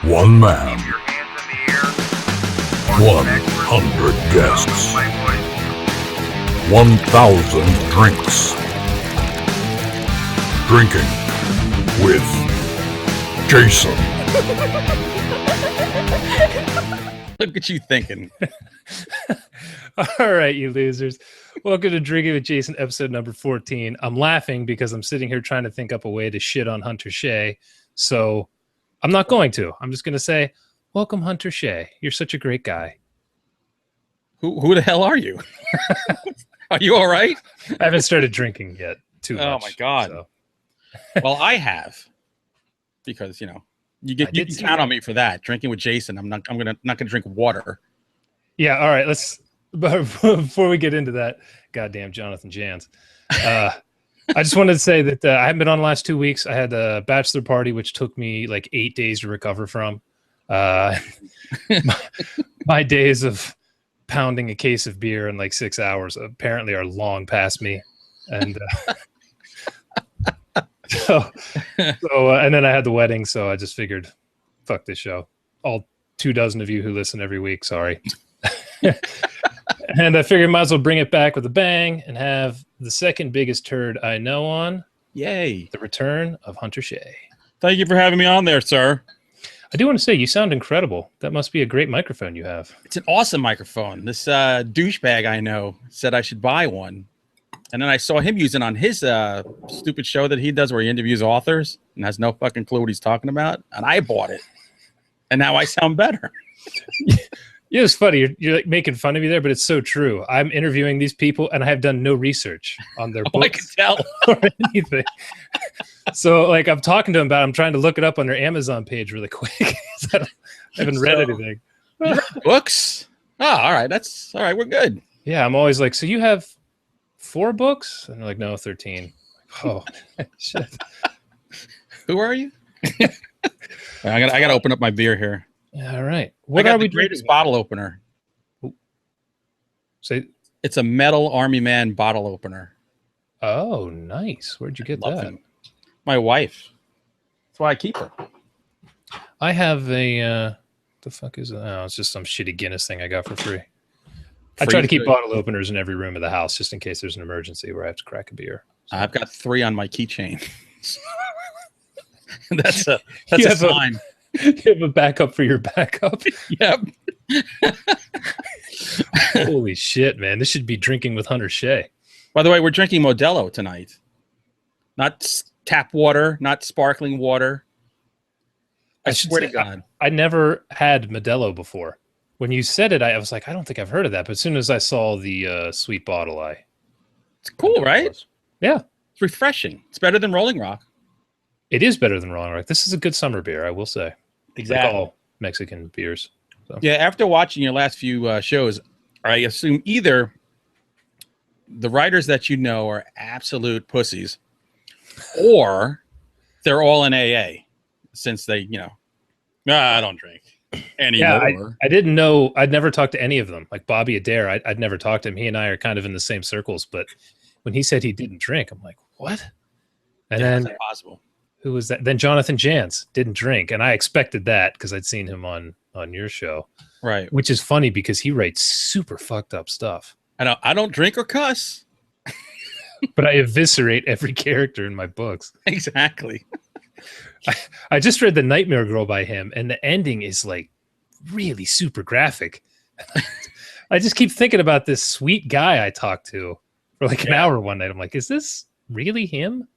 One man, 100 guests, 1,000 drinks. Drinking with Jason. Look at you thinking. All right, you losers. Welcome to Drinking with Jason, episode number 14. I'm laughing because I'm sitting here trying to think up a way to shit on Hunter Shea. So I'm not going to. I'm just going to say, welcome, Hunter Shea. You're such a great guy. Who the hell are you? Are you all right? I haven't started drinking yet. Too much. Oh, my God. So. Well, I have. Because, you know, you can count on me for that. Drinking with Jason. I'm not gonna drink water. Yeah, all right. Before we get into that, goddamn Jonathan Jans. I just wanted to say that I haven't been on the last 2 weeks. I had a bachelor party, which took me like 8 days to recover from. My days of pounding a case of beer in like 6 hours apparently are long past me. And and then I had the wedding, so I just figured, fuck this show. All 24 of you who listen every week, sorry. And I figured I might as well bring it back with a bang and have the second biggest turd I know on. Yay. The return of Hunter Shea. Thank you for having me on there, sir. I do want to say, you sound incredible. That must be a great microphone you have. It's an awesome microphone. This douchebag I know said I should buy one. And then I saw him using on his stupid show that he does where he interviews authors and has no fucking clue what he's talking about. And I bought it. And now I sound better. Yeah, it's funny. You're like making fun of me there, but it's so true. I'm interviewing these people and I have done no research on their books. I can tell. Or anything. So like I'm talking to them about it. I'm trying to look it up on their Amazon page really quick. I haven't read anything. You read books? Oh, all right. That's all right. We're good. Yeah, I'm always like, so you have 4 books? And they're like, no, 13. Oh, shit. Who are you? I gotta open up my beer here. All right. What are we the greatest bottle opener? Say, it's a metal Army Man bottle opener. Oh, nice. Where'd you get that? Them. My wife. That's why I keep her. I have a the fuck is it? Oh, it's just some shitty Guinness thing I got for free. I try to keep bottle openers in every room of the house just in case there's an emergency where I have to crack a beer. So. I've got 3 on my keychain. That's a sign. You have a backup for your backup. Yep. Holy shit, man. This should be Drinking with Hunter Shea. By the way, we're drinking Modelo tonight. Not tap water, not sparkling water. I swear to God. I never had Modelo before. When you said it, I was like, I don't think I've heard of that. But as soon as I saw the sweet bottle, it's cool, right? Yeah. It's refreshing. It's better than Rolling Rock. It is better than Rolling Rock. This is a good summer beer, I will say. Exactly. Like all Mexican beers. So. Yeah, after watching your last few shows, I assume either the writers that you know are absolute pussies or they're all in AA since they, I don't drink anymore. Yeah, I didn't know. I'd never talked to any of them. Like Bobby Adair, I'd never talked to him. He and I are kind of in the same circles. But when he said he didn't drink, I'm like, what? And then that's impossible. Who was that? Then Jonathan Jans didn't drink. And I expected that because I'd seen him on your show. Right. Which is funny because he writes super fucked up stuff. I don't drink or cuss. But I eviscerate every character in my books. Exactly. I just read The Nightmare Girl by him, and the ending is like really super graphic. I just keep thinking about this sweet guy I talked to for like an hour one night. I'm like, is this really him?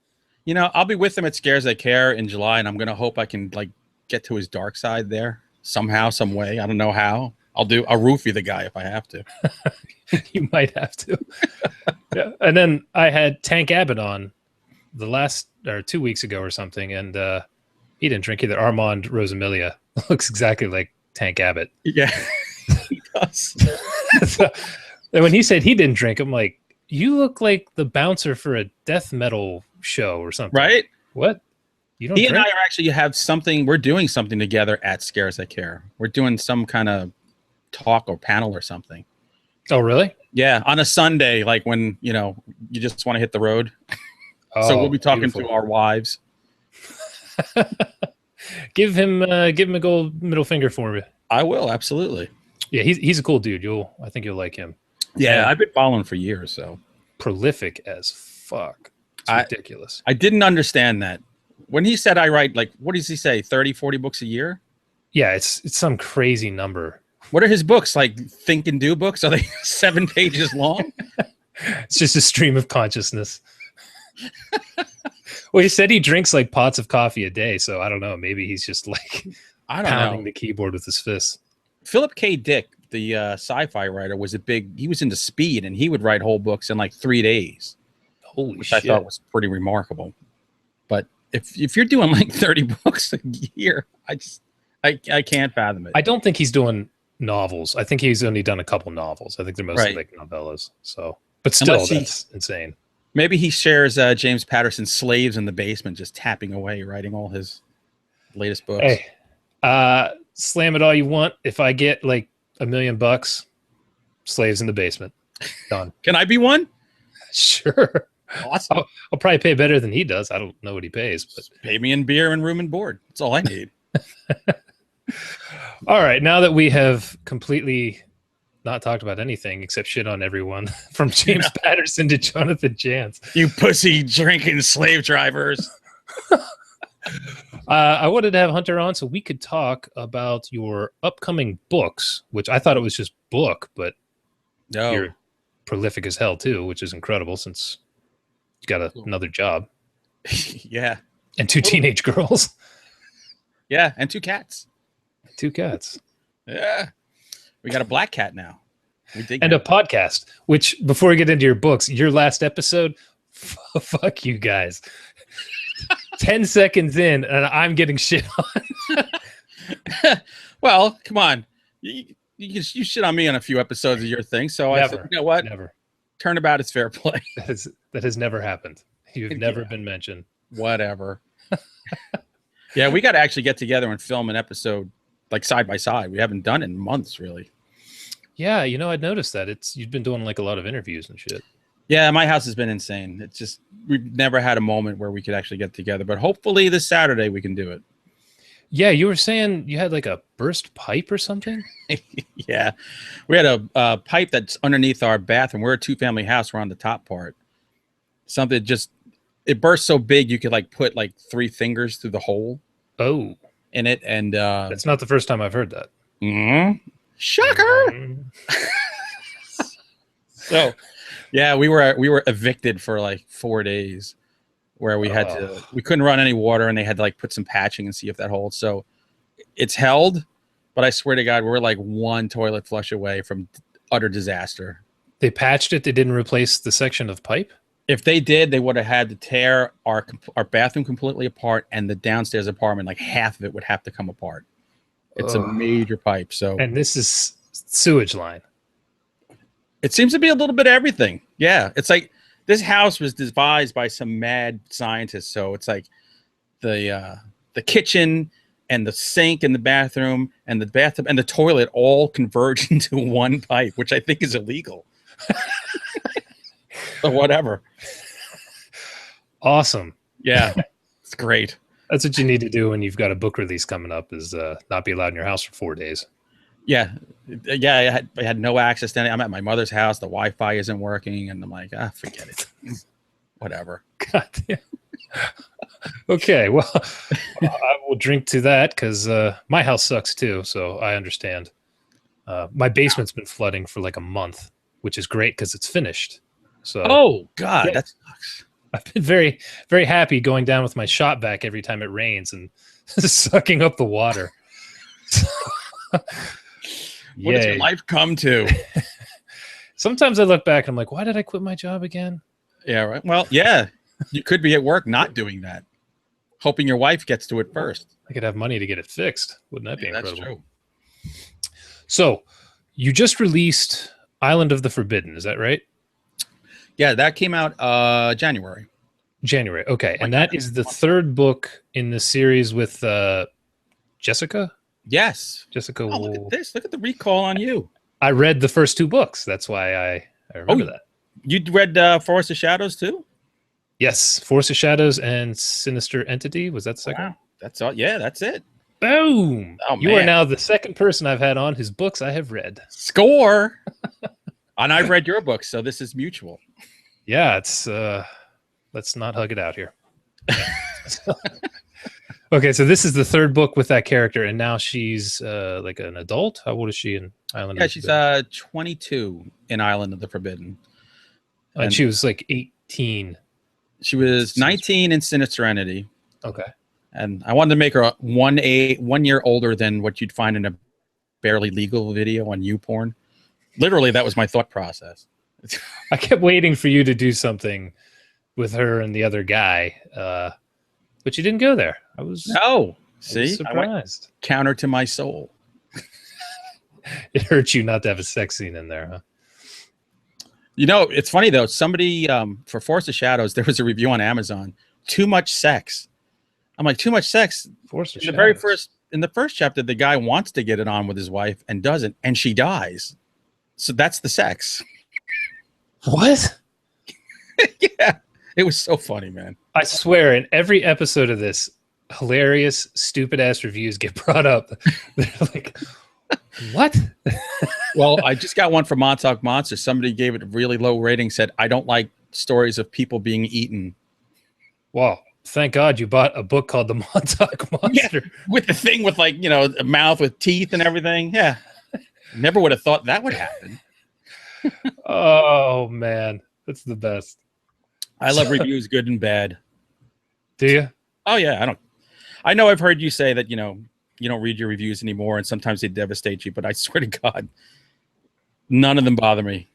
I'll be with him at Scares I Care in July, and I'm going to hope I can like get to his dark side there somehow, some way. I don't know how. I'll roofie the guy if I have to. You might have to. Yeah. And then I had Tank Abbott on the last 2 weeks ago or something, and he didn't drink either. Armand Rosamilia looks exactly like Tank Abbott. Yeah, he does. And when he said he didn't drink, I'm like, you look like the bouncer for a death metal show or something. Right? What? You don't He drink? and I are actually we're doing something together at Scares I Care. We're doing some kind of talk or panel or something. Oh, really? Yeah, on a Sunday, like when, you just want to hit the road. So we'll be talking to our wives. Give him a gold middle finger for me. I will, absolutely. Yeah, he's a cool dude. I think you'll like him. Yeah, I've been following for years, so prolific as fuck. It's ridiculous. I didn't understand that. When he said I write, like, what does he say, 30, 40 books a year? Yeah, it's some crazy number. What are his books? Like Think and Do books? Are they 7 pages long? It's just a stream of consciousness. Well, he said he drinks like pots of coffee a day, so I don't know. Maybe he's just like pounding the keyboard with his fists. Philip K. Dick, the sci-fi writer, he was into speed, and he would write whole books in like 3 days. Holy which shit. I thought was pretty remarkable. But if you're doing like 30 books a year, I can't fathom it. I don't think he's doing novels. I think he's only done a couple novels. I think they're mostly like novellas. So, but still, that's insane. Maybe he shares James Patterson's slaves in the basement, just tapping away, writing all his latest books. Hey, slam it all you want. If I get like $1 million, slaves in the basement. Done. Can I be one? Sure. Awesome. I'll probably pay better than he does. I don't know what he pays, but just pay me in beer and room and board. That's all I need. All right. Now that we have completely not talked about anything except shit on everyone from James Patterson to Jonathan Jantz. You pussy drinking slave drivers. I wanted to have Hunter on so we could talk about your upcoming books, which I thought it was just book, but you're prolific as hell too, which is incredible since you got another job. Yeah. And 2 teenage girls. Yeah. And 2 cats. 2 cats. Yeah. We got a black cat now. And a podcast, which before we get into your books, your last episode, fuck you guys. 10 seconds in and I'm getting shit on. Well, come on. You shit on me on a few episodes of your thing. So I said, you know what? Never. Turnabout is fair play. That has never happened. You've never been mentioned. Whatever. Yeah, we got to actually get together and film an episode like side by side. We haven't done it in months, really. Yeah, I'd noticed that. You've been doing like a lot of interviews and shit. Yeah, my house has been insane. It's just we've never had a moment where we could actually get together. But hopefully this Saturday we can do it. Yeah, you were saying you had like a burst pipe or something? Yeah, we had a pipe that's underneath our bathroom. We're a 2-family house. We're on the top part. Something it burst so big you could like put like 3 fingers through the hole. Oh, in it, and that's not the first time I've heard that. Shocker! So, yeah, we were evicted for like 4 days, where we couldn't run any water, and they had to like put some patching and see if that holds. So it's held, but I swear to God, we're like 1 toilet flush away from utter disaster. They patched it. They didn't replace the section of pipe. If they did, they would have had to tear our bathroom completely apart, and the downstairs apartment, like half of it, would have to come apart. It's a major pipe. So, and this is sewage line. It seems to be a little bit of everything. Yeah, it's like this house was devised by some mad scientist. So it's like the kitchen and the sink and the bathroom and the bathtub and the toilet all converge into one pipe, which I think is illegal. Or whatever. Awesome. Yeah, it's great. That's what you need to do when you've got a book release coming up, is not be allowed in your house for 4 days. Yeah. I had no access to any. I'm at my mother's house. The Wi-Fi isn't working, and I'm like, forget it. Whatever. God damn. Okay, well, I will drink to that because my house sucks too, so I understand. My basement's been flooding for like a month, which is great because it's finished. So, oh God, that sucks. I've been very, very happy going down with my shop vac every time it rains and sucking up the water. What does your life come to? Sometimes I look back and I'm like, why did I quit my job again? Yeah, right. Well, yeah, you could be at work not doing that, hoping your wife gets to it first. I could have money to get it fixed. Wouldn't that be incredible? That's true. So, you just released Island of the Forbidden, is that right? Yeah, that came out January. January, okay. And that is the 3rd book in the series with Jessica? Yes. Jessica. Oh, look at this. Look at the recall on you. I read the first 2 books. That's why I remember that. You read Forest of Shadows too? Yes. Force of Shadows and Sinister Entity. Was that the second? Wow. That's all. Yeah, that's it. Boom! Oh, You are man. now the second person I've had on whose books I have read. Score. And I've read your book, so this is mutual. Yeah, it's let's not hug it out here. Okay, so this is the third book with that character, and now she's like an adult. How old is she in Island? Yeah, of the she's Forbidden? 22 in Island of the Forbidden. And she was like 18. She was 19 in Sinister Entity. Okay. And I wanted to make her 1 year older than what you'd find in a barely legal video on YouPorn. Literally, that was my thought process. I kept waiting for you to do something with her and the other guy, but you didn't go there. I was See, I went surprised. counter to my soul. It hurts you not to have a sex scene in there, huh? You know, it's funny though. Somebody for Force of Shadows, there was a review on Amazon. Too much sex. I'm like, too much sex. Force of In the Shadows. in the first chapter, the guy wants to get it on with his wife and doesn't, and she dies. So that's the sex. What? Yeah, it was so funny, man. I swear, in every episode of this, hilarious, stupid ass reviews get brought up. They're like, what? Well, I just got one from Montauk Monster. Somebody gave it a really low rating, said, I don't like stories of people being eaten. Wow. Thank God you bought a book called The Montauk Monster. Yeah, with the thing with like, you know, a mouth with teeth and everything. Yeah. Never would have thought that would happen. Oh, man. That's the best. I love reviews, good and bad. Do you? Oh, yeah. I know I've heard you say that, you know, you don't read your reviews anymore and sometimes they devastate you, but I swear to God, none of them bother me.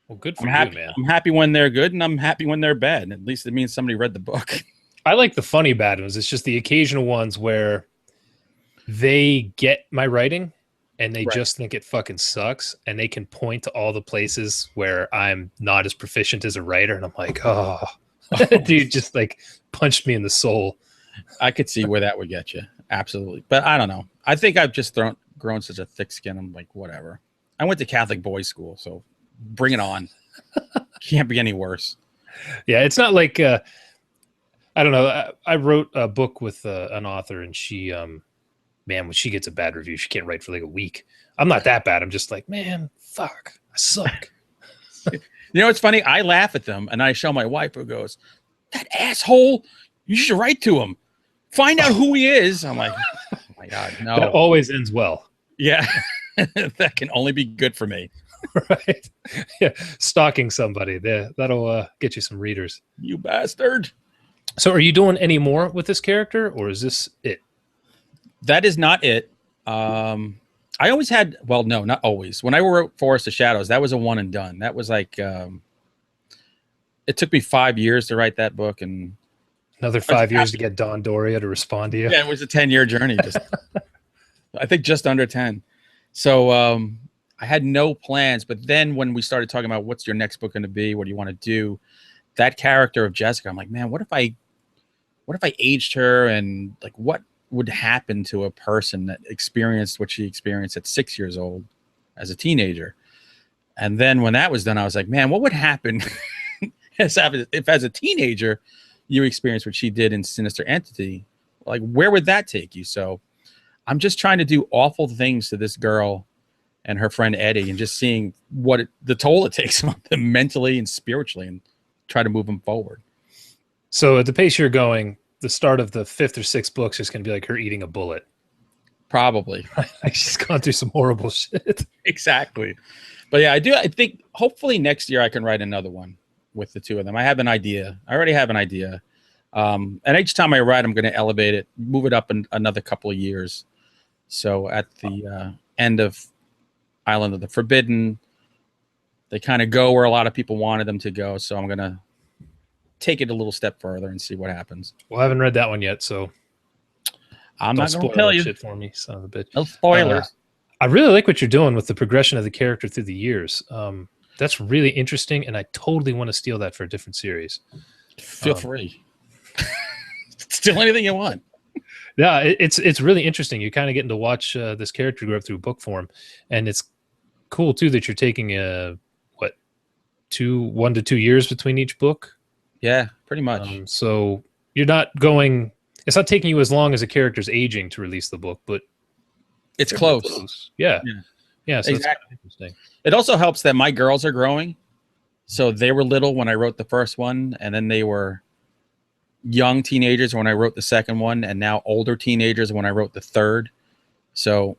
Well, good for I'm you, happy, man. I'm happy when they're good and I'm happy when they're bad. At least it means somebody read the book. I like the funny bad ones. It's just the occasional ones where they get my writing and they just think it fucking sucks, and they can point to all the places where I'm not as proficient as a writer, and I'm like, oh, dude, just like punched me in the soul. I could see where that would get you. Absolutely. But I don't know. I think I've just grown such a thick skin. I'm like, whatever. I went to Catholic boys school, so bring it on. Can't be any worse. Yeah, it's not like I don't know. I wrote a book with an author, and she, man, when she gets a bad review, she can't write for like a week. I'm not that bad. I'm just like, man, fuck, I suck. You know, it's funny. I laugh at them, and I show my wife, who goes, "That asshole! You should write to him. Find out who he is." I'm like, oh my God, no. That always ends well. Yeah, that can only be good for me. Right? Yeah, stalking somebody that'll get you some readers. You bastard. So, are you doing any more with this character, or is this it? That is not it. I always had, well, no, not always. When I wrote Forest of Shadows, that was a one and done. That was like, it took me 5 years to write that book, and Another 5 years to get Don Doria to respond to you. yeah, it was a 10-year journey. Just, I think just under 10. So I had no plans. But then when we started talking about what's your next book going to be, what do you want to do, that character of Jessica, I'm like, man, what if I aged her, and like what would happen to a person that experienced what she experienced at 6 years old as a teenager? And then when that was done, I was like, man, what would happen if as a teenager you experienced what she did in Sinister Entity? Like, where would that take you? So I'm just trying to do awful things to this girl and her friend Eddie, and just seeing the toll it takes on them mentally and spiritually, and try to move them forward. So at the pace you're going, the start of the 5th or 6th book's just going to be like her eating a bullet. Probably. Like she's gone through some horrible shit. Exactly. But yeah, I think hopefully next year I can write another one with the two of them. I have an idea. I already have an idea. And each time I write, I'm going to elevate it, move it up in another couple of years. So at the end of Island of the Forbidden, they kind of go where a lot of people wanted them to go. So I'm going to take it a little step further and see what happens. Well, I haven't read that one yet, so I'm not going to spoil tell that you. shit for me, son of a bitch. No spoilers. I really like what you're doing with the progression of the character through the years. That's really interesting, and I totally want to steal that for a different series. Feel free. Steal anything you want. Yeah, it's really interesting. You're kind of getting to watch this character grow up through book form, and it's cool too that you're taking 1 to 2 years between each book. Yeah, pretty much. So you're not going. It's not taking you as long as a character's aging to release the book, but It's close. Yeah. Yeah. Yeah. So Exactly. it's interesting. It also helps that my girls are growing. So they were little when I wrote the first one, and then they were young teenagers when I wrote the second one, and now older teenagers when I wrote the third. So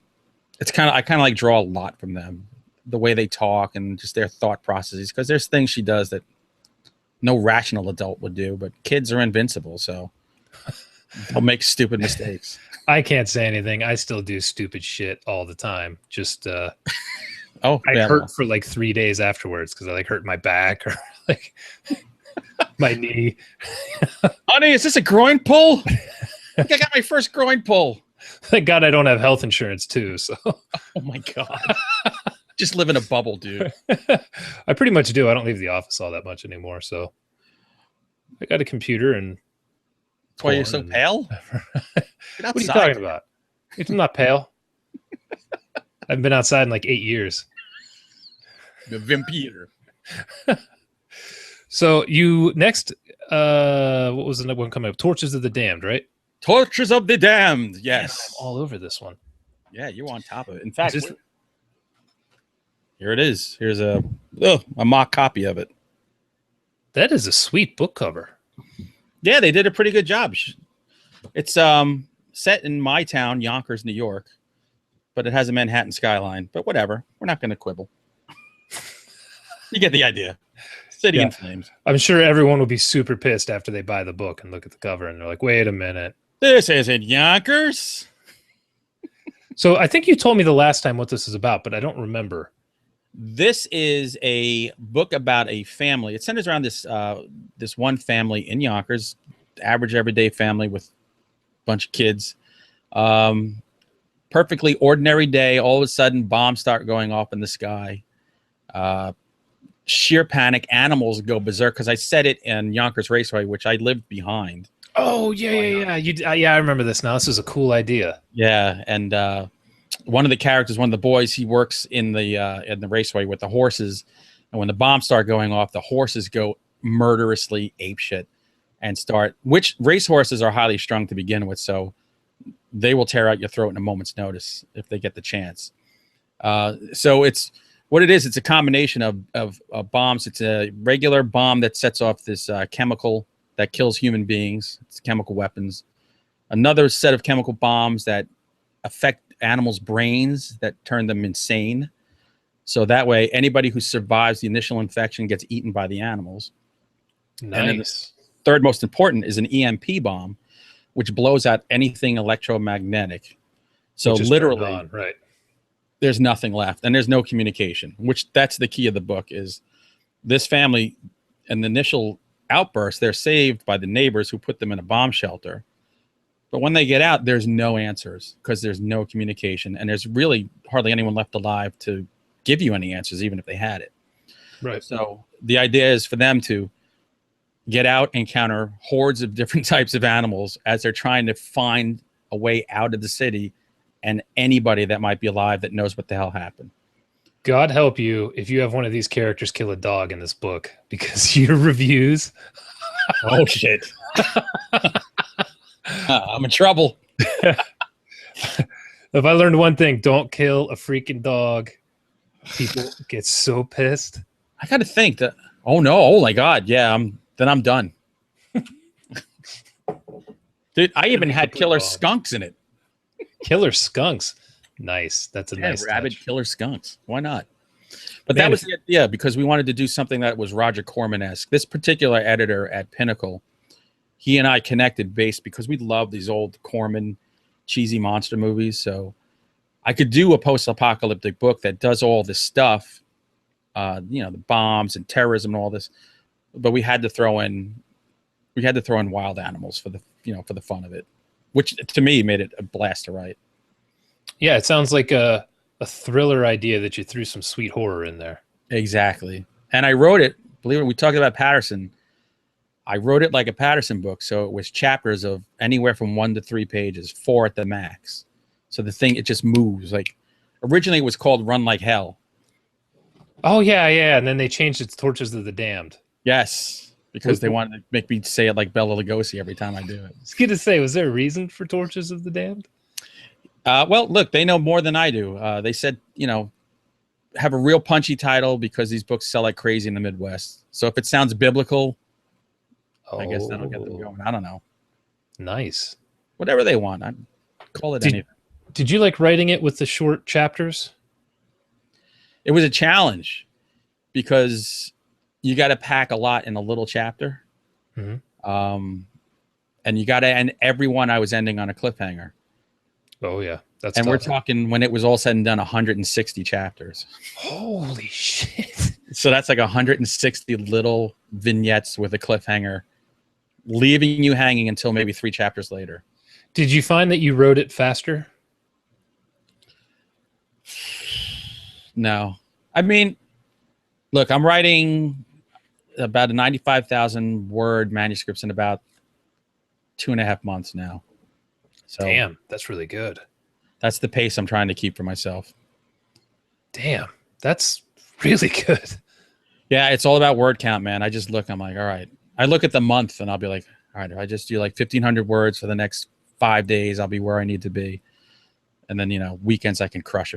I kind of like draw a lot from them, the way they talk and just their thought processes, because there's things she does that no rational adult would do, but kids are invincible, so they'll make stupid mistakes. I can't say anything. I still do stupid shit all the time. Just I Yeah, hurt for like 3 days afterwards because I like hurt my back or like my knee. honey, is this a groin pull? I think I got my first groin pull. Thank God I don't have health insurance too. So Oh my God. Just live in a bubble, dude. I pretty much do. I don't leave the office all that much anymore. So I got a computer and That's why you're so pale? What are you talking about? I'm not pale. I've been outside in like 8 years. The vampire. So you next, what was the one coming up? Torches of the Damned, right? Tortures of the Damned. Yes. I'm all over this one. Yeah, you're on top of it. In fact, Is this- here it is. Here's a mock copy of it. That is a sweet book cover. Yeah, they did a pretty good job. It's set in my town, Yonkers, New York, but it has a Manhattan skyline. But whatever, we're not going to quibble. You get the idea. City in flames. I'm sure everyone will be super pissed after they buy the book and look at the cover and they're like, wait a minute. This isn't Yonkers. So I think you told me the last time what this is about, but I don't remember. This is a book about a family. It centers around this this one family in Yonkers, average everyday family with a bunch of kids. Perfectly ordinary day. All of a sudden, bombs start going off in the sky. Sheer panic. Animals go berserk because I said it in Yonkers Raceway, which I lived behind. Oh yeah. I remember this now. This is a cool idea. Yeah, and one of the characters, one of the boys, he works in the raceway with the horses, and when the bombs start going off, the horses go murderously apeshit and start. Which race horses are highly strung to begin with, so they will tear out your throat in a moment's notice if they get the chance. So it's what it is. It's a combination of bombs. It's a regular bomb that sets off this chemical that kills human beings. It's chemical weapons. Another set of chemical bombs that affect animals' brains that turn them insane. So that way, anybody who survives the initial infection gets eaten by the animals. Nice. And then the third most important is an EMP bomb, which blows out anything electromagnetic. So literally, right. There's nothing left, and there's no communication. Which that's the key of the book is this family. In the initial outburst, they're saved by the neighbors who put them in a bomb shelter. But when they get out, there's no answers because there's no communication, and there's really hardly anyone left alive to give you any answers, even if they had it. Right. So the idea is for them to get out, encounter hordes of different types of animals as they're trying to find a way out of the city, and anybody that might be alive that knows what the hell happened. God help you if you have one of these characters kill a dog in this book, because your reviews. Oh shit. I'm in trouble. If I learned one thing, don't kill a freaking dog. People get so pissed. I got to think that. Oh no! Oh my God! Yeah, I'm done. Dude, I even had killer skunks in it. Killer skunks. Nice. That's a nice rabid touch. killer skunks. Why not? But Man, that was the idea because we wanted to do something that was Roger Corman-esque. This particular editor at Pinnacle, he and I connected because we love these old Corman cheesy monster movies. So I could do a post-apocalyptic book that does all this stuff, the bombs and terrorism and all this, but we had to throw in wild animals for the fun of it, which to me made it a blast to write. Yeah, it sounds like a thriller idea that you threw some sweet horror in there. Exactly. And I wrote it, believe it, we talked about Patterson. I wrote it like a Patterson book, so it was chapters of anywhere from 1 to 3 pages, 4 at the max. So the thing, it just moves. Like originally it was called Run Like Hell. Oh yeah, and then they changed it to Torches of the Damned. Yes. because they wanted to make me say it like Bela Lugosi every time I do it. I was going to say, was there a reason for Torches of the Damned? Well, look, they know more than I do. They said, have a real punchy title because these books sell like crazy in the Midwest. So if it sounds biblical, I guess that'll get them going. I don't know. Nice. Whatever they want. I'd call it anything. Did you like writing it with the short chapters? It was a challenge because you got to pack a lot in a little chapter. Mm-hmm. And you got to end every one. I was ending on a cliffhanger. Oh, yeah. That's and tough. we're talking, when it was all said and done, 160 chapters. Holy shit. So that's like 160 little vignettes with a cliffhanger, leaving you hanging until maybe 3 chapters later. Did you find that you wrote it faster? No. I mean, look, I'm writing about a 95,000 word manuscripts in about 2.5 months now. So damn, that's really good. That's the pace I'm trying to keep for myself. Damn, that's really good. Yeah, it's all about word count, man. I just look, I'm like, all right. I look at the month and I'll be like, all right, if I just do like 1,500 words for the next 5 days, I'll be where I need to be. And then, weekends I can crush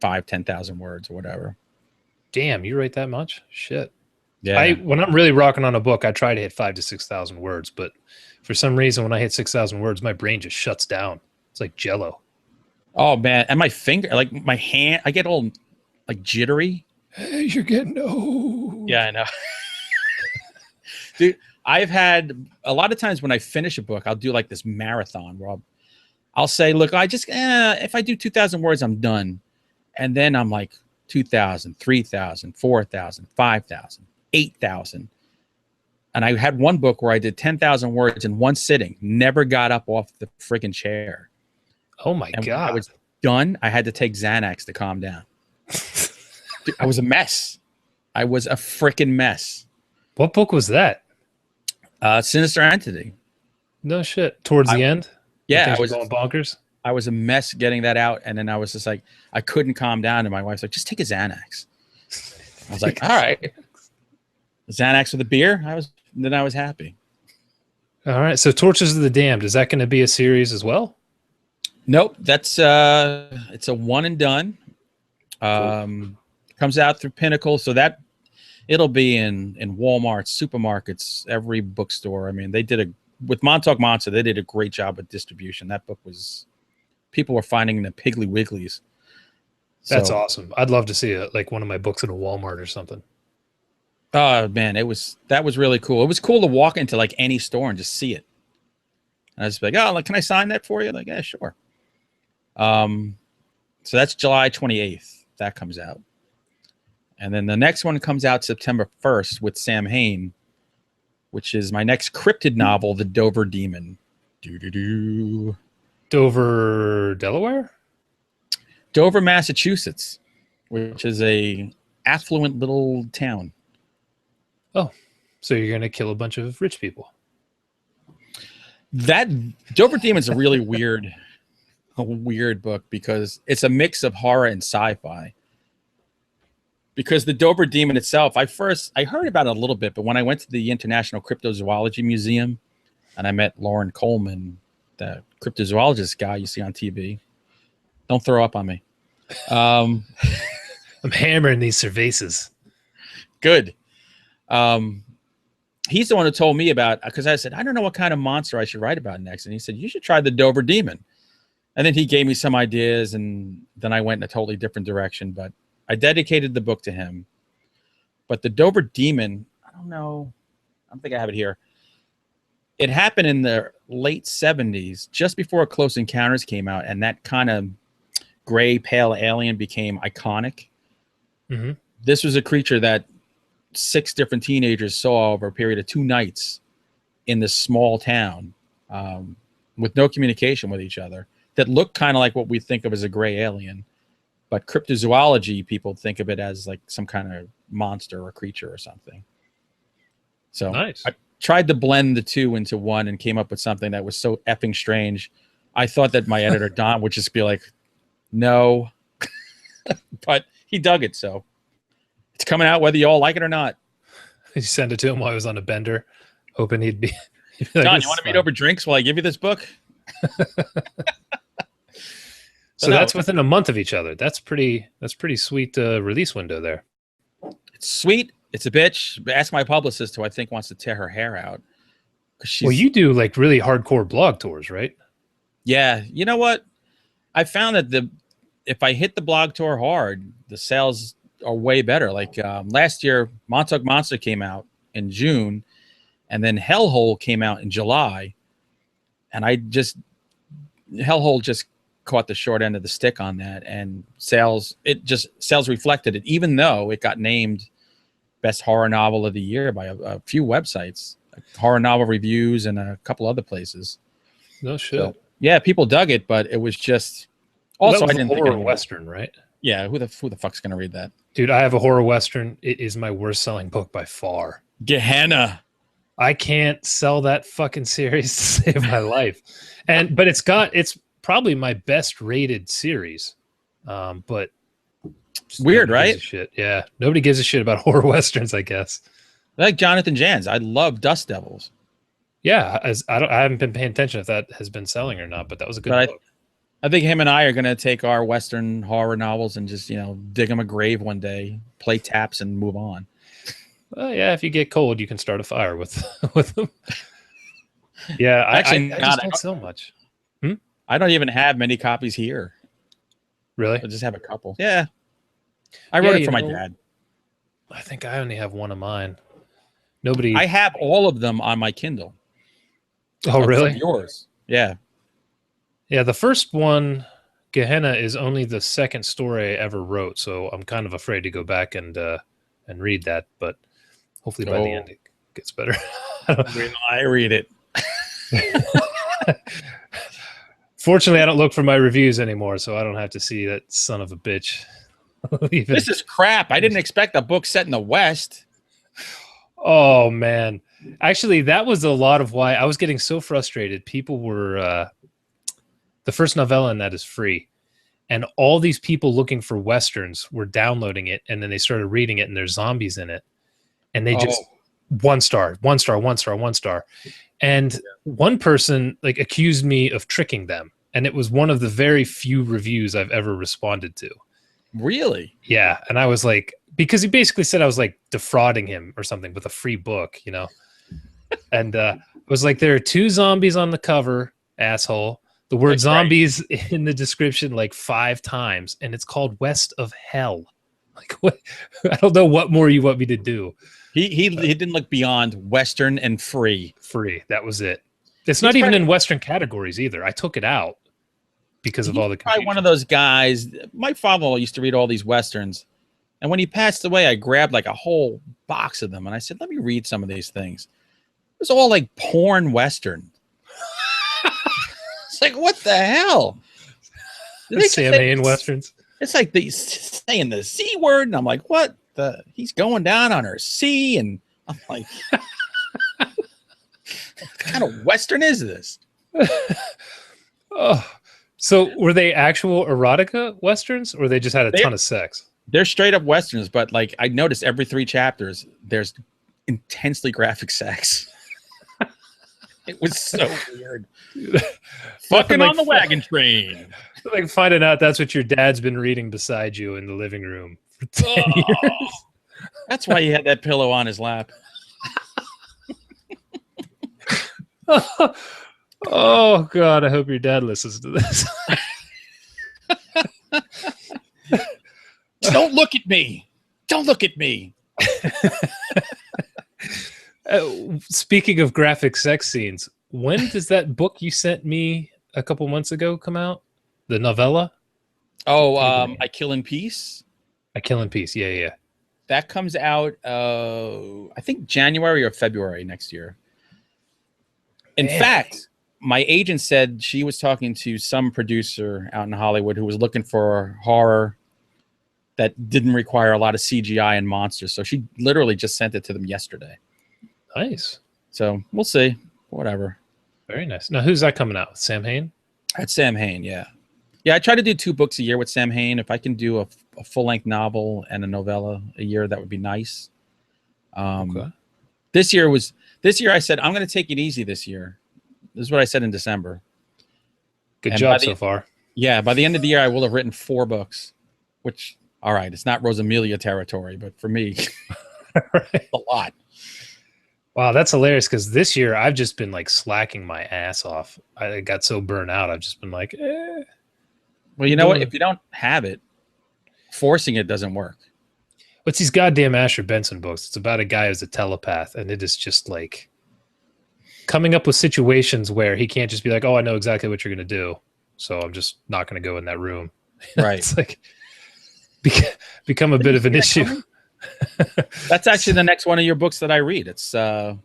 5,000-10,000 words or whatever. Damn, you write that much? Shit. Yeah. When I'm really rocking on a book, I try to hit 5,000 to 6,000 words, but for some reason, when I hit 6,000 words, my brain just shuts down. It's like Jello. Oh man, and my finger, like my hand, I get all like jittery. Hey, you're getting old. Yeah, I know. Dude, I've had a lot of times when I finish a book, I'll do like this marathon where I'll say, look, I just, if I do 2,000 words, I'm done. And then I'm like 2,000, 3,000, 4,000, 5,000, 8,000. And I had one book where I did 10,000 words in one sitting, never got up off the freaking chair. Oh my God. When I was done, I had to take Xanax to calm down. Dude, I was a mess. I was a freaking mess. What book was that? Sinister Entity. No shit. Towards the end? Yeah. I was going bonkers. I was a mess getting that out. And then I was just like, I couldn't calm down. And my wife's like, just take a Xanax. I was like, all right. Xanax with a beer. I was happy. All right. So Torches of the Damned, is that going to be a series as well? Nope. That's it's a one and done. Cool. Comes out through Pinnacle. So that it'll be in Walmart, supermarkets, every bookstore. I mean, with Montauk Monster, they did a great job with distribution. That book people were finding the Piggly Wigglies. That's awesome. I'd love to see it, like one of my books in a Walmart or something. Oh man, that was really cool. It was cool to walk into like any store and just see it. And I was like, can I sign that for you? Like, yeah, sure. So that's July 28th. That comes out. And then the next one comes out September 1st with Sam Hain, which is my next cryptid novel, The Dover Demon. Dover, Delaware? Dover, Massachusetts, which is a affluent little town. Oh, so you're going to kill a bunch of rich people. That Dover Demon's a really weird book because it's a mix of horror and sci-fi. Because the Dover Demon itself, I heard about it a little bit, but when I went to the International Cryptozoology Museum and I met Lauren Coleman, the cryptozoologist guy you see on TV, don't throw up on me. I'm hammering these cervezas. Good. He's the one who told me about, because I said, I don't know what kind of monster I should write about next. And he said, you should try the Dover Demon. And then he gave me some ideas, and then I went in a totally different direction. But I dedicated the book to him. But the Dover Demon, I don't know. I don't think I have it here. It happened in the late 70s, just before Close Encounters came out. And that kind of gray, pale alien became iconic. Mm-hmm. This was a creature that 6 different teenagers saw over a period of 2 nights in this small town with no communication with each other, that looked kind of like what we think of as a gray alien. But cryptozoology people think of it as like some kind of monster or creature or something. So nice. I tried to blend the two into one and came up with something that was so effing strange. I thought that my editor, Don, would just be like, no. But he dug it, so it's coming out whether you all like it or not. You send it to him while he was on a bender, hoping he'd be. He'd be like, John, "This you want is to meet fine." over drinks while I give you this book? So no. that's within a month of each other. That's pretty sweet release window there. It's sweet. It's a bitch. Ask my publicist, who I think wants to tear her hair out. Well, you do like really hardcore blog tours, right? Yeah. You know what? I found that if I hit the blog tour hard, the sales are way better. Like last year, Montauk Monster came out in June, and then Hellhole came out in July, and Hellhole just caught the short end of the stick on that, and sales reflected it, even though it got named best horror novel of the year by a few websites, like Horror Novel Reviews and a couple other places. No shit. So, yeah, people dug it, but it was just Also, also I didn't think horror western, right? Yeah, who the fuck's gonna read that? Dude, I have a horror western. It is my worst selling book by far. Gehenna. I can't sell that fucking series to save my life. But it's probably my best rated series. But weird, right? Shit. Yeah. Nobody gives a shit about horror westerns, I guess. Like Jonathan Jans. I love Dust Devils. Yeah, I haven't been paying attention if that has been selling or not, but that was a good book. I think him and I are going to take our Western horror novels and just, dig them a grave one day, play taps, and move on. Well, yeah, if you get cold, you can start a fire with them. Yeah, Actually, I just don't sell much. I don't even have many copies here. Really? I just have a couple. Yeah. I wrote it for my dad. I think I only have one of mine. I have all of them on my Kindle. Oh, really? Yours. Yeah. Yeah, the first one, Gehenna, is only the second story I ever wrote, so I'm kind of afraid to go back and read that, but hopefully by the end it gets better. I read it. Fortunately, I don't look for my reviews anymore, so I don't have to see that son of a bitch. This is crap. I didn't expect a book set in the West. Oh, man. Actually, that was a lot of why I was getting so frustrated. People were... the first novella in that is free. And all these people looking for Westerns were downloading it, and then they started reading it, and there's zombies in it. And they just... 1 star, 1 star, 1 star, 1 star. And one person accused me of tricking them. And it was one of the very few reviews I've ever responded to. Really? Yeah. And I was like, because he basically said I was defrauding him or something with a free book, And I was like, there are 2 zombies on the cover, asshole. The word zombies in the description 5 times, and it's called West of Hell. What? I don't know what more you want me to do. He didn't look beyond Western and free. Free. That was it. It's not even in Western categories either. I took it out because of all the confusion. Probably one of those guys. My father used to read all these Westerns, and when he passed away, I grabbed a whole box of them, and I said, let me read some of these things. It was all porn Western. It's what the hell? Samhain Westerns. It's like they saying the C word, and I'm like, what? He's going down on her C, and I'm like, what kind of Western is this? Oh, so were they actual erotica Westerns, or they just had a ton of sex? They're straight up Westerns, but I noticed every 3 chapters, there's intensely graphic sex. It was so weird. Fucking on the wagon train. Finding out that's what your dad's been reading beside you in the living room for 10 years. That's why he had that pillow on his lap. Oh, God. I hope your dad listens to this. Don't look at me. Don't look at me. Speaking of graphic sex scenes, when does that book you sent me a couple months ago come out? The novella? Oh, I Kill in Peace? I Kill in Peace. Yeah. That comes out, I think January or February next year. In fact, my agent said she was talking to some producer out in Hollywood who was looking for horror that didn't require a lot of CGI and monsters. So she literally just sent it to them yesterday. Nice. So we'll see. Whatever. Very nice. Now, who's that coming out with? Sam Hain? That's Sam Hain, yeah. Yeah, I try to do 2 books a year with Sam Hain. If I can do a full-length novel and a novella a year, that would be nice. Okay. This year I said, I'm going to take it easy this year. This is what I said in December. Good job so far. Yeah, by the end of the year, I will have written 4 books, which, all right, it's not Rosamelia territory, but for me, Right. a lot. Wow, that's hilarious because this year I've just been like slacking my ass off. I got so burnt out. I've just been like, Well, you know what? If you don't have it, forcing it doesn't work. What's these goddamn Asher Benson books? It's about a guy who's a telepath, and it is just like coming up with situations where he can't just be like, oh, I know exactly what you're going to do, so I'm just not going to go in that room. Right. It's like become a bit of an issue. That's actually the next one of your books that I read. It's I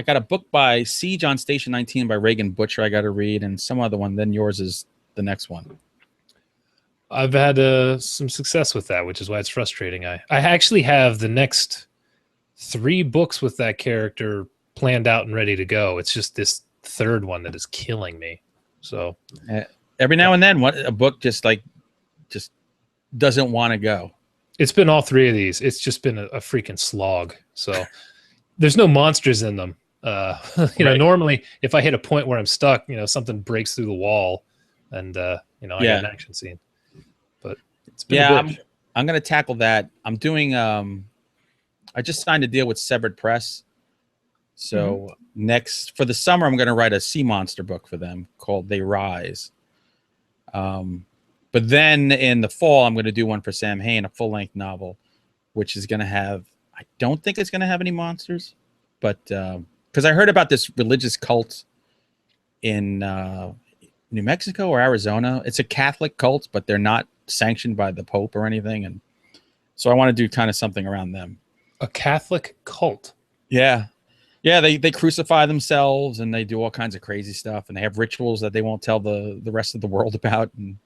got a book by Siege on Station 19 by Reagan Butcher I got to read, and some other one. Then yours is the next one. I've had some success with that, which is why it's frustrating. I actually have the next 3 books with that character planned out and ready to go. It's just this third one that is killing me. So every now and then, a book just doesn't want to go. It's been all 3 of these. It's just been a freaking slog. So there's no monsters in them. You know, normally if I hit a point where I'm stuck, you know, something breaks through the wall, and you know, I got an action scene. But it's been I'm going to tackle that. I'm doing. I just signed a deal with Severed Press, so next for the summer, I'm going to write a sea monster book for them called They Rise. But then in the fall, I'm going to do one for Sam Hain, a full-length novel, which is going to have. I don't think it's going to have any monsters, but because I heard about this religious cult in New Mexico or Arizona. It's a Catholic cult, but they're not sanctioned by the Pope or anything, and so I want to do kind of something around them. A Catholic cult? Yeah. They crucify themselves, and they do all kinds of crazy stuff, and they have rituals that they won't tell the rest of the world about. And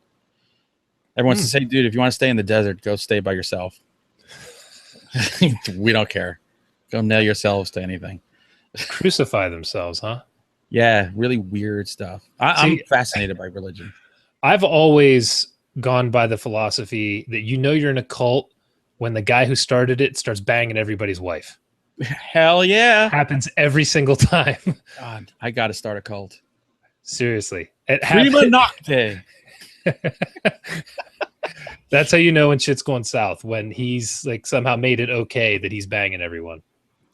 everyone's to say, dude, if you want to stay in the desert, go stay by yourself. We don't care. Go nail yourselves to anything. Crucify themselves, huh? Yeah, really weird stuff. I'm fascinated by religion. I've always gone by the philosophy that you know you're in a cult when the guy who started it starts banging everybody's wife. Hell yeah. Happens every single time. God, I got to start a cult. Seriously. Prima Nocte. That's how you know when shit's going south, when he's like somehow made it okay that he's banging everyone.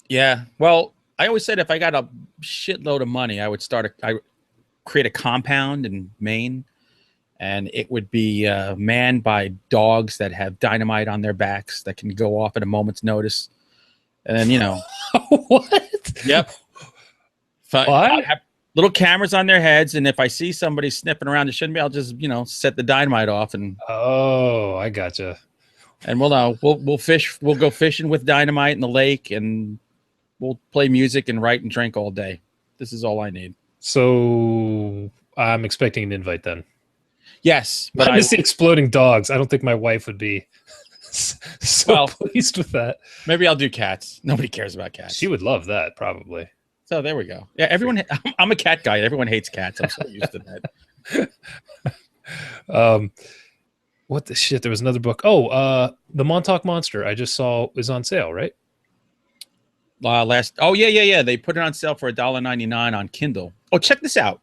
Yeah. Well, I always said if I got a shitload of money, I would create a compound in Maine, and it would be manned by dogs that have dynamite on their backs that can go off at a moment's notice. And then, you know. What? Yep. I have little cameras on their heads, and if I see somebody sniffing around the shouldn't be, I'll just, set the dynamite off. And oh, I gotcha. And we'll fish. We'll go fishing with dynamite in the lake, and we'll play music and write and drink all day. This is all I need. So I'm expecting an invite then. Yes, but I miss the exploding dogs. I don't think my wife would be so pleased with that. Maybe I'll do cats. Nobody cares about cats. She would love that, probably. So there we go. Yeah, everyone. I'm a cat guy. Everyone hates cats. I'm so used to that. What the shit? There was another book. Oh, the Montauk Monster. I just saw is on sale, right? Yeah. They put it on sale for $1.99 on Kindle. Oh, check this out.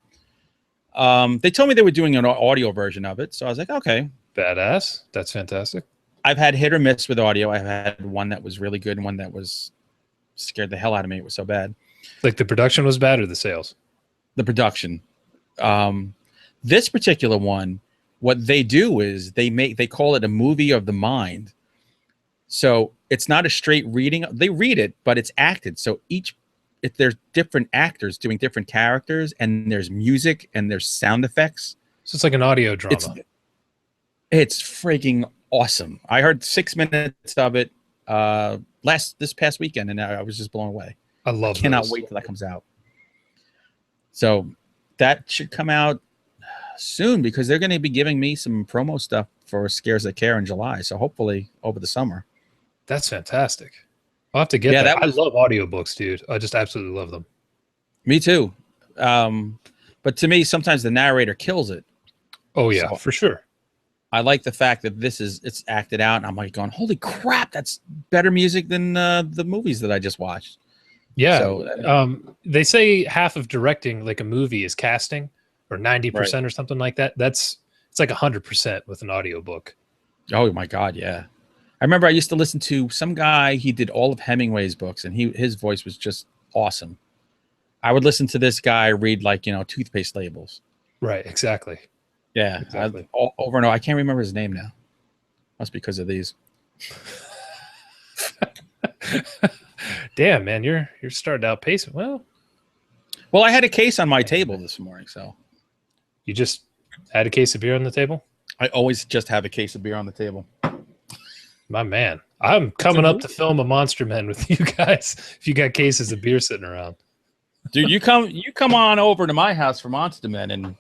They told me they were doing an audio version of it, so I was like, okay, badass. That's fantastic. I've had hit or miss with audio. I've had one that was really good and one that was scared the hell out of me. It was so bad. Like the production was bad or the sales? The production. This particular one, what they do is they call it a movie of the mind. So it's not a straight reading. They read it, but it's acted. So there's different actors doing different characters, and there's music and there's sound effects. So it's like an audio drama. It's freaking awesome. I heard 6 minutes of it this past weekend, and I was just blown away. I cannot wait till that comes out. So that should come out soon because they're going to be giving me some promo stuff for Scares That Care in July. So hopefully over the summer. That's fantastic. I'll have to get that. I love audiobooks, dude. I just absolutely love them. Me too. But to me, sometimes the narrator kills it. Oh yeah, for sure. I like the fact that it's acted out, and I'm like going, holy crap, that's better music than the movies that I just watched. Yeah. So They say half of directing like a movie is casting, or 90% Right. or something like that. It's like 100% with an audiobook. oh my God, yeah. I remember I used to listen to some guy. He did all of Hemingway's books, and his voice was just awesome. I would listen to this guy read like toothpaste labels. Right. Exactly. Yeah, Exactly. over and over. I can't remember his name now. Must be because of these. Damn, man, you're starting to outpace it. Well, I had a case on my table this morning, so you just had a case of beer on the table? I always just have a case of beer on the table. My man. I'm coming up to film a Monster Men with you guys if you got cases of beer sitting around. Dude, you come on over to my house for Monster Men, and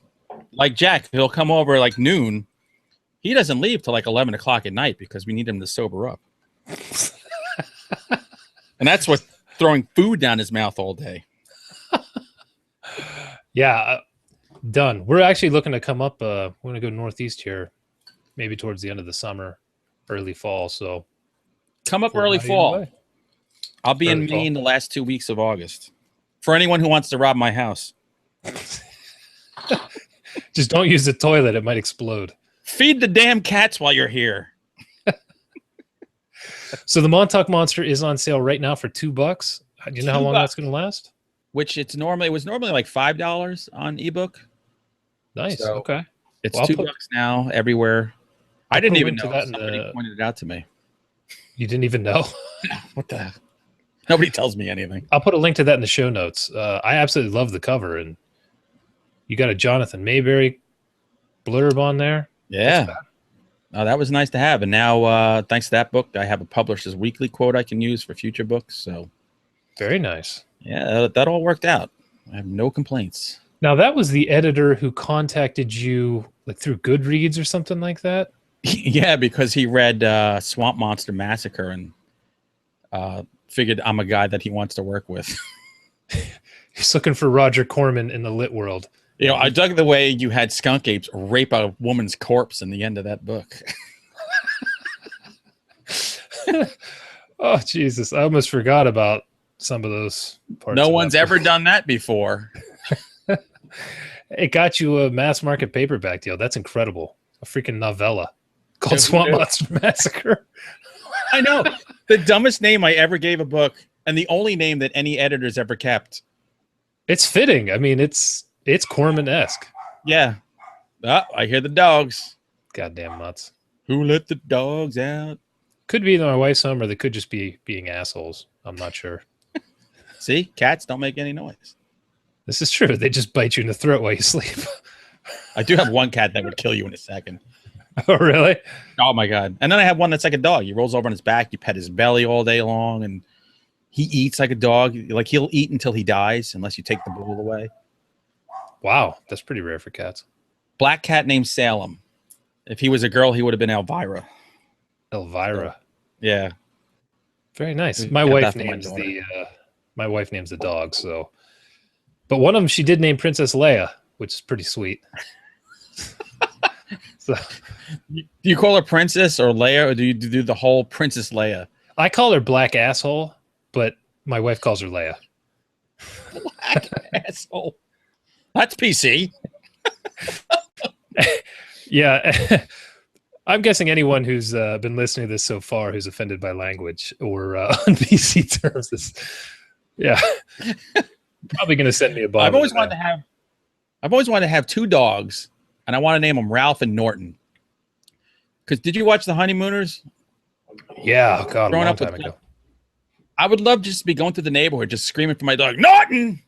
like Jack, he'll come over like noon. He doesn't leave till like 11 o'clock at night because we need him to sober up. And that's what throwing food down his mouth all day. Yeah, done. We're actually looking to come up. We're going to go northeast here, maybe towards the end of the summer, early fall. So come up early fall. I'll be in Maine the last 2 weeks of August. For anyone who wants to rob my house. Just don't use the toilet. It might explode. Feed the damn cats while you're here. So the Montauk Monster is on sale right now for $2. Do you know how long that's going to last? Which it was normally like $5 on ebook. Nice. So okay. It's $2 now everywhere. I didn't even know. That Somebody pointed it out to me. You didn't even know? What the? Nobody tells me anything. I'll put a link to that in the show notes. I absolutely love the cover, and you got a Jonathan Mayberry blurb on there. Yeah. Oh, that was nice to have. And now, thanks to that book, I have a Publishers Weekly quote I can use for future books. So very nice. Yeah, that all worked out. I have no complaints. Now, that was the editor who contacted you like through Goodreads or something like that? Yeah, because he read Swamp Monster Massacre and figured I'm a guy that he wants to work with. He's looking for Roger Corman in the lit world. I dug the way you had skunk apes rape a woman's corpse in the end of that book. Oh, Jesus. I almost forgot about some of those parts. No one's ever done that before. It got you a mass market paperback deal. That's incredible. A freaking novella called Swamp Monster Massacre. I know. The dumbest name I ever gave a book, and the only name that any editors ever kept. It's fitting. I mean, it's Corman-esque. Yeah. Oh, I hear the dogs. Goddamn nuts. Who let the dogs out? Could be my wife's home, or they could just be being assholes. I'm not sure. See? Cats don't make any noise. This is true. They just bite you in the throat while you sleep. I do have one cat that would kill you in a second. Oh, really? Oh, my God. And then I have one that's like a dog. He rolls over on his back. You pet his belly all day long, and he eats like a dog. Like, he'll eat until he dies unless you take the bowl away. Wow. That's pretty rare for cats. Black cat named Salem. If he was a girl, he would have been Elvira. Elvira. Yeah. Very nice. My wife names the dog, so. But one of them she did name Princess Leia, which is pretty sweet. So, do you call her Princess or Leia, or do you do the whole Princess Leia? I call her Black Asshole, but my wife calls her Leia. Black Asshole. That's PC. Yeah. I'm guessing anyone who's been listening to this so far who's offended by language or on PC terms is, yeah, probably going to send me a bomb. I've always wanted to have two dogs, and I want to name them Ralph and Norton. Because did you watch The Honeymooners? Yeah, God, growing up ago. I would love just to be going through the neighborhood, just screaming for my dog, Norton,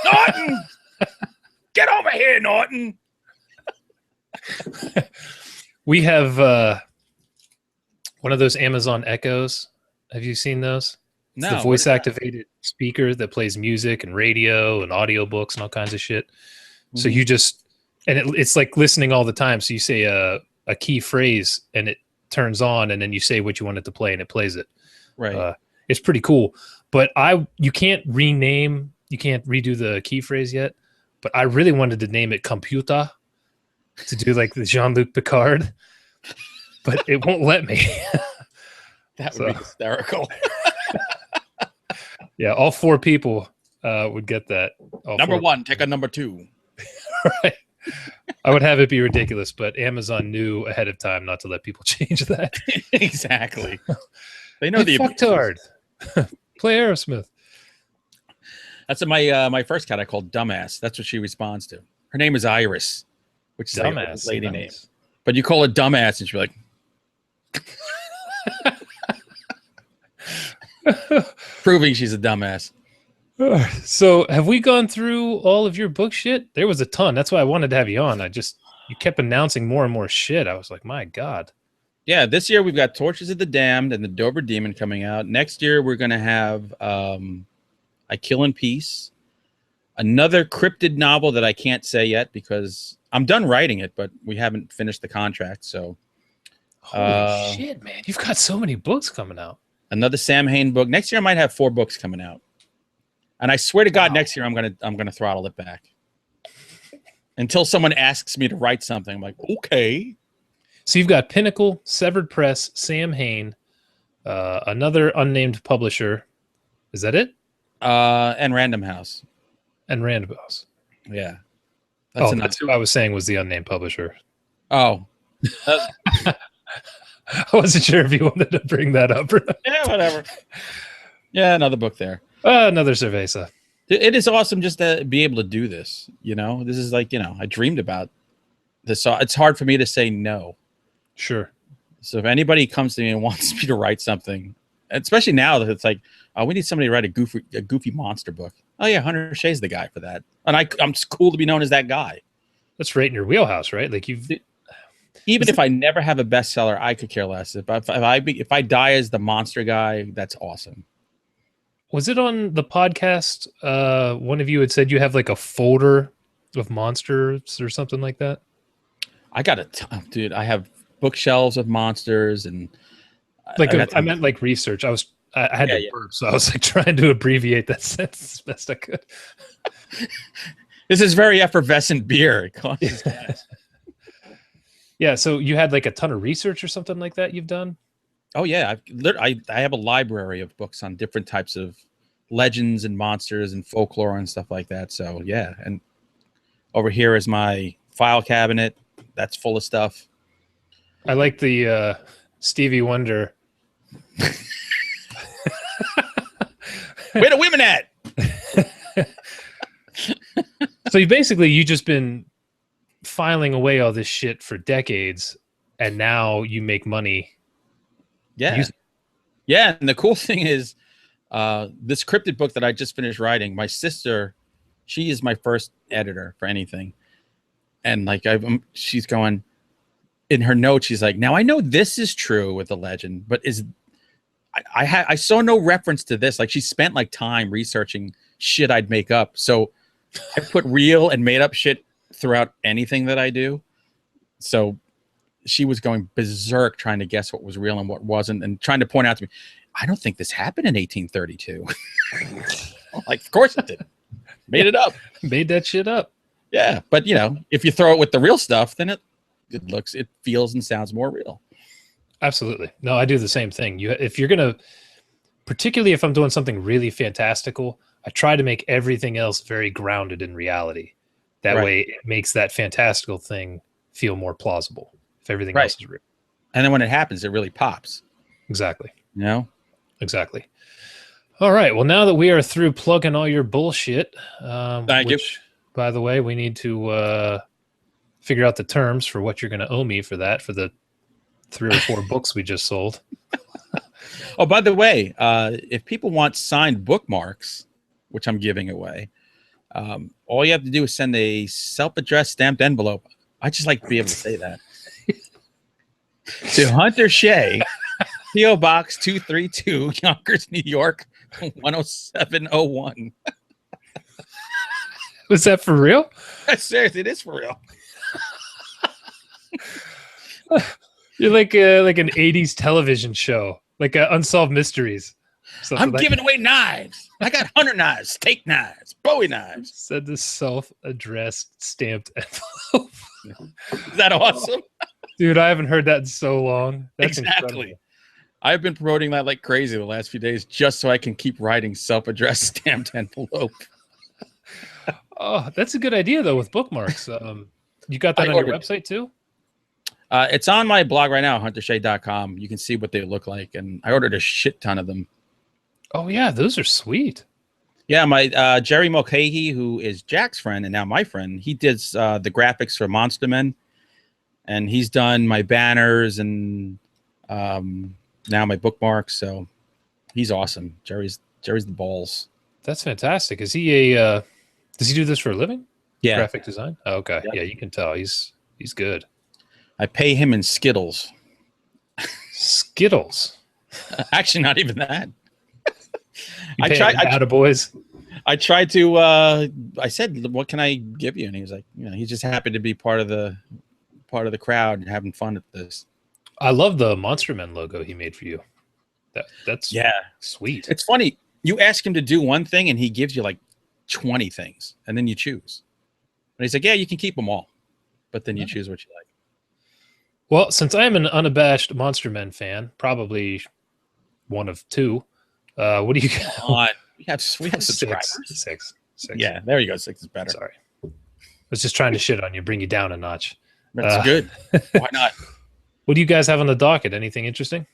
Norton, get over here, Norton. We have one of those Amazon Echoes. Have you seen those? It's No. the voice-activated speaker that plays music and radio and audiobooks and all kinds of shit. Mm-hmm. So you just, and it's like listening all the time. So you say a key phrase and it turns on, and then you say what you want it to play and it plays it. Right. It's pretty cool. But you can't redo the key phrase yet. But I really wanted to name it Computer, to do like the Jean-Luc Picard, but it won't let me. That would be hysterical. Yeah, all 4 people would get that. Number 1, take a number 2. Right. I would have it be ridiculous, but Amazon knew ahead of time not to let people change that. Exactly. They know Hey, fucktard. Play Aerosmith. That's my first cat I called Dumbass. That's what she responds to. Her name is Iris, which is Dumbass. a lady name. But you call her Dumbass, and she'll be like, proving she's a dumbass. So have we gone through all of your book shit? There was a ton. That's why I wanted to have you on. You kept announcing more and more shit. I was like, my God. Yeah, this year we've got Torches of the Damned and the Dover Demon coming out. Next year we're going to have I Kill in Peace, another cryptid novel that I can't say yet because I'm done writing it, but we haven't finished the contract. So, holy shit, man! You've got so many books coming out. Another Sam Hain book. Next year I might have 4 books coming out, and I swear to God, next year I'm gonna throttle it back until someone asks me to write something. I'm like, okay. So you've got Pinnacle, Severed Press, Sam Hain, another unnamed publisher. Is that it? And Random House. And Random House. Yeah. That's who I was saying was the unnamed publisher. Oh. I wasn't sure if you wanted to bring that up or not. Yeah, whatever. Yeah, another book there. Another cerveza. It is awesome just to be able to do this. This is like, I dreamed about this. So it's hard for me to say no. Sure. So if anybody comes to me and wants me to write something, especially now that it's like, oh, we need somebody to write a goofy monster book. Oh yeah, Hunter Shea's the guy for that, and I'm cool to be known as that guy. That's right in your wheelhouse, right? Like even if I never have a bestseller, I could care less. If I die as the monster guy, that's awesome. Was it on the podcast? One of you had said you have like a folder of monsters or something like that. I got dude. I have bookshelves of monsters and I meant like research. I had to burp, so I was like trying to abbreviate that sentence as best I could. This is very effervescent beer. Yeah, so you had like a ton of research or something like that you've done? Oh yeah, I have a library of books on different types of legends and monsters and folklore and stuff like that. So yeah, and over here is my file cabinet that's full of stuff. I like the Stevie Wonder. Where the women at? So you just been filing away all this shit for decades, and now you make money. Yeah. Yeah. And the cool thing is this cryptid book that I just finished writing, my sister, she is my first editor for anything. And like she's going in her notes, she's like, now I know this is true with the legend, but I saw no reference to this. Like she spent like time researching shit I'd make up. So I put real and made up shit throughout anything that I do. So she was going berserk trying to guess what was real and what wasn't, and trying to point out to me, I don't think this happened in 1832. Like, of course it did. Made it up. Made that shit up. Yeah, but if you throw it with the real stuff, then it feels and sounds more real. Absolutely. No, I do the same thing. If you're gonna, particularly if I'm doing something really fantastical, I try to make everything else very grounded in reality. That way, it makes that fantastical thing feel more plausible. If everything else is real, and then when it happens, it really pops. Exactly. Exactly. All right. Well, now that we are through plugging all your bullshit, Thank you. By the way, we need to figure out the terms for what you're going to owe me for the 3 or 4 books we just sold. Oh, by the way, if people want signed bookmarks, which I'm giving away, all you have to do is send a self-addressed stamped envelope. I just like to be able to say that. To Hunter Shea, P.O. Box 232, Yonkers, New York, 10701. Was that for real? Seriously, it is for real. You're like an 80s television show, like Unsolved Mysteries. I'm giving away knives. I got hunter knives, steak knives, Bowie knives. Said this self-addressed stamped envelope. Is that awesome? Dude, I haven't heard that in so long. That's exactly. Incredible. I've been promoting that like crazy the last few days just so I can keep writing self-addressed stamped envelope. Oh, that's a good idea though with bookmarks. You got that I on your ordered- website too? It's on my blog right now, huntershea.com. You can see what they look like, and I ordered a shit ton of them. Oh yeah, those are sweet. Yeah, my Jerry Mulcahy, who is Jack's friend and now my friend, he did the graphics for Monster Men, and he's done my banners and now my bookmarks. So he's awesome. Jerry's the balls. That's fantastic. Is he a does he do this for a living? Yeah, Graphic design? Oh, okay. Yep. Yeah, you can tell. He's good. I pay him in Skittles. Skittles. Actually, not even that. You pay him attaboys. I tried to. I said, "What can I give you?" And he was like, "You know, he's just happy to be part of the crowd and having fun at this." I love the Monster Men logo he made for you. That's sweet. It's funny. You ask him to do one thing, and he gives you like 20 things, and then you choose. And he's like, "Yeah, you can keep them all, but then you choose what you like." Well, since I am an unabashed Monster Men fan, probably one of two. What do you got? We have subscribers. Six. Yeah, there you go. 6 is better. Sorry. I was just trying to shit on you, bring you down a notch. That's good. Why not? What do you guys have on the docket? Anything interesting?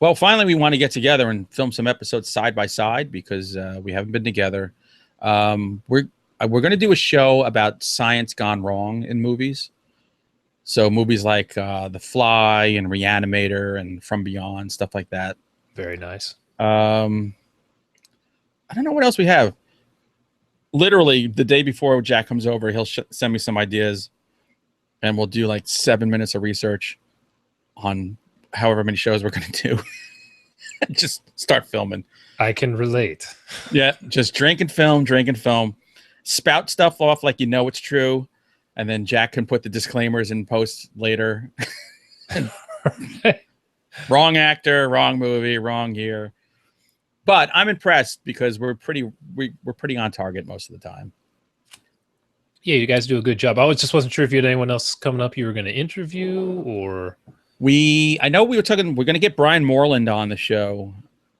Well, finally, we want to get together and film some episodes side by side because we haven't been together. We're going to do a show about science gone wrong in movies. So movies like The Fly and Reanimator and From Beyond, stuff like that. Very nice. I don't know what else we have. Literally, the day before Jack comes over, he'll send me some ideas, and we'll do like 7 minutes of research on however many shows we're going to do. Just start filming. I can relate. Yeah, just drink and film. Spout stuff off like you know it's true, and then Jack can put the disclaimers in post later. Wrong actor, wrong movie, wrong year. But I'm impressed because we're pretty on target most of the time. Yeah, you guys do a good job. I wasn't sure if you had anyone else coming up you were going to interview or. I know we're going to get Brian Moreland on the show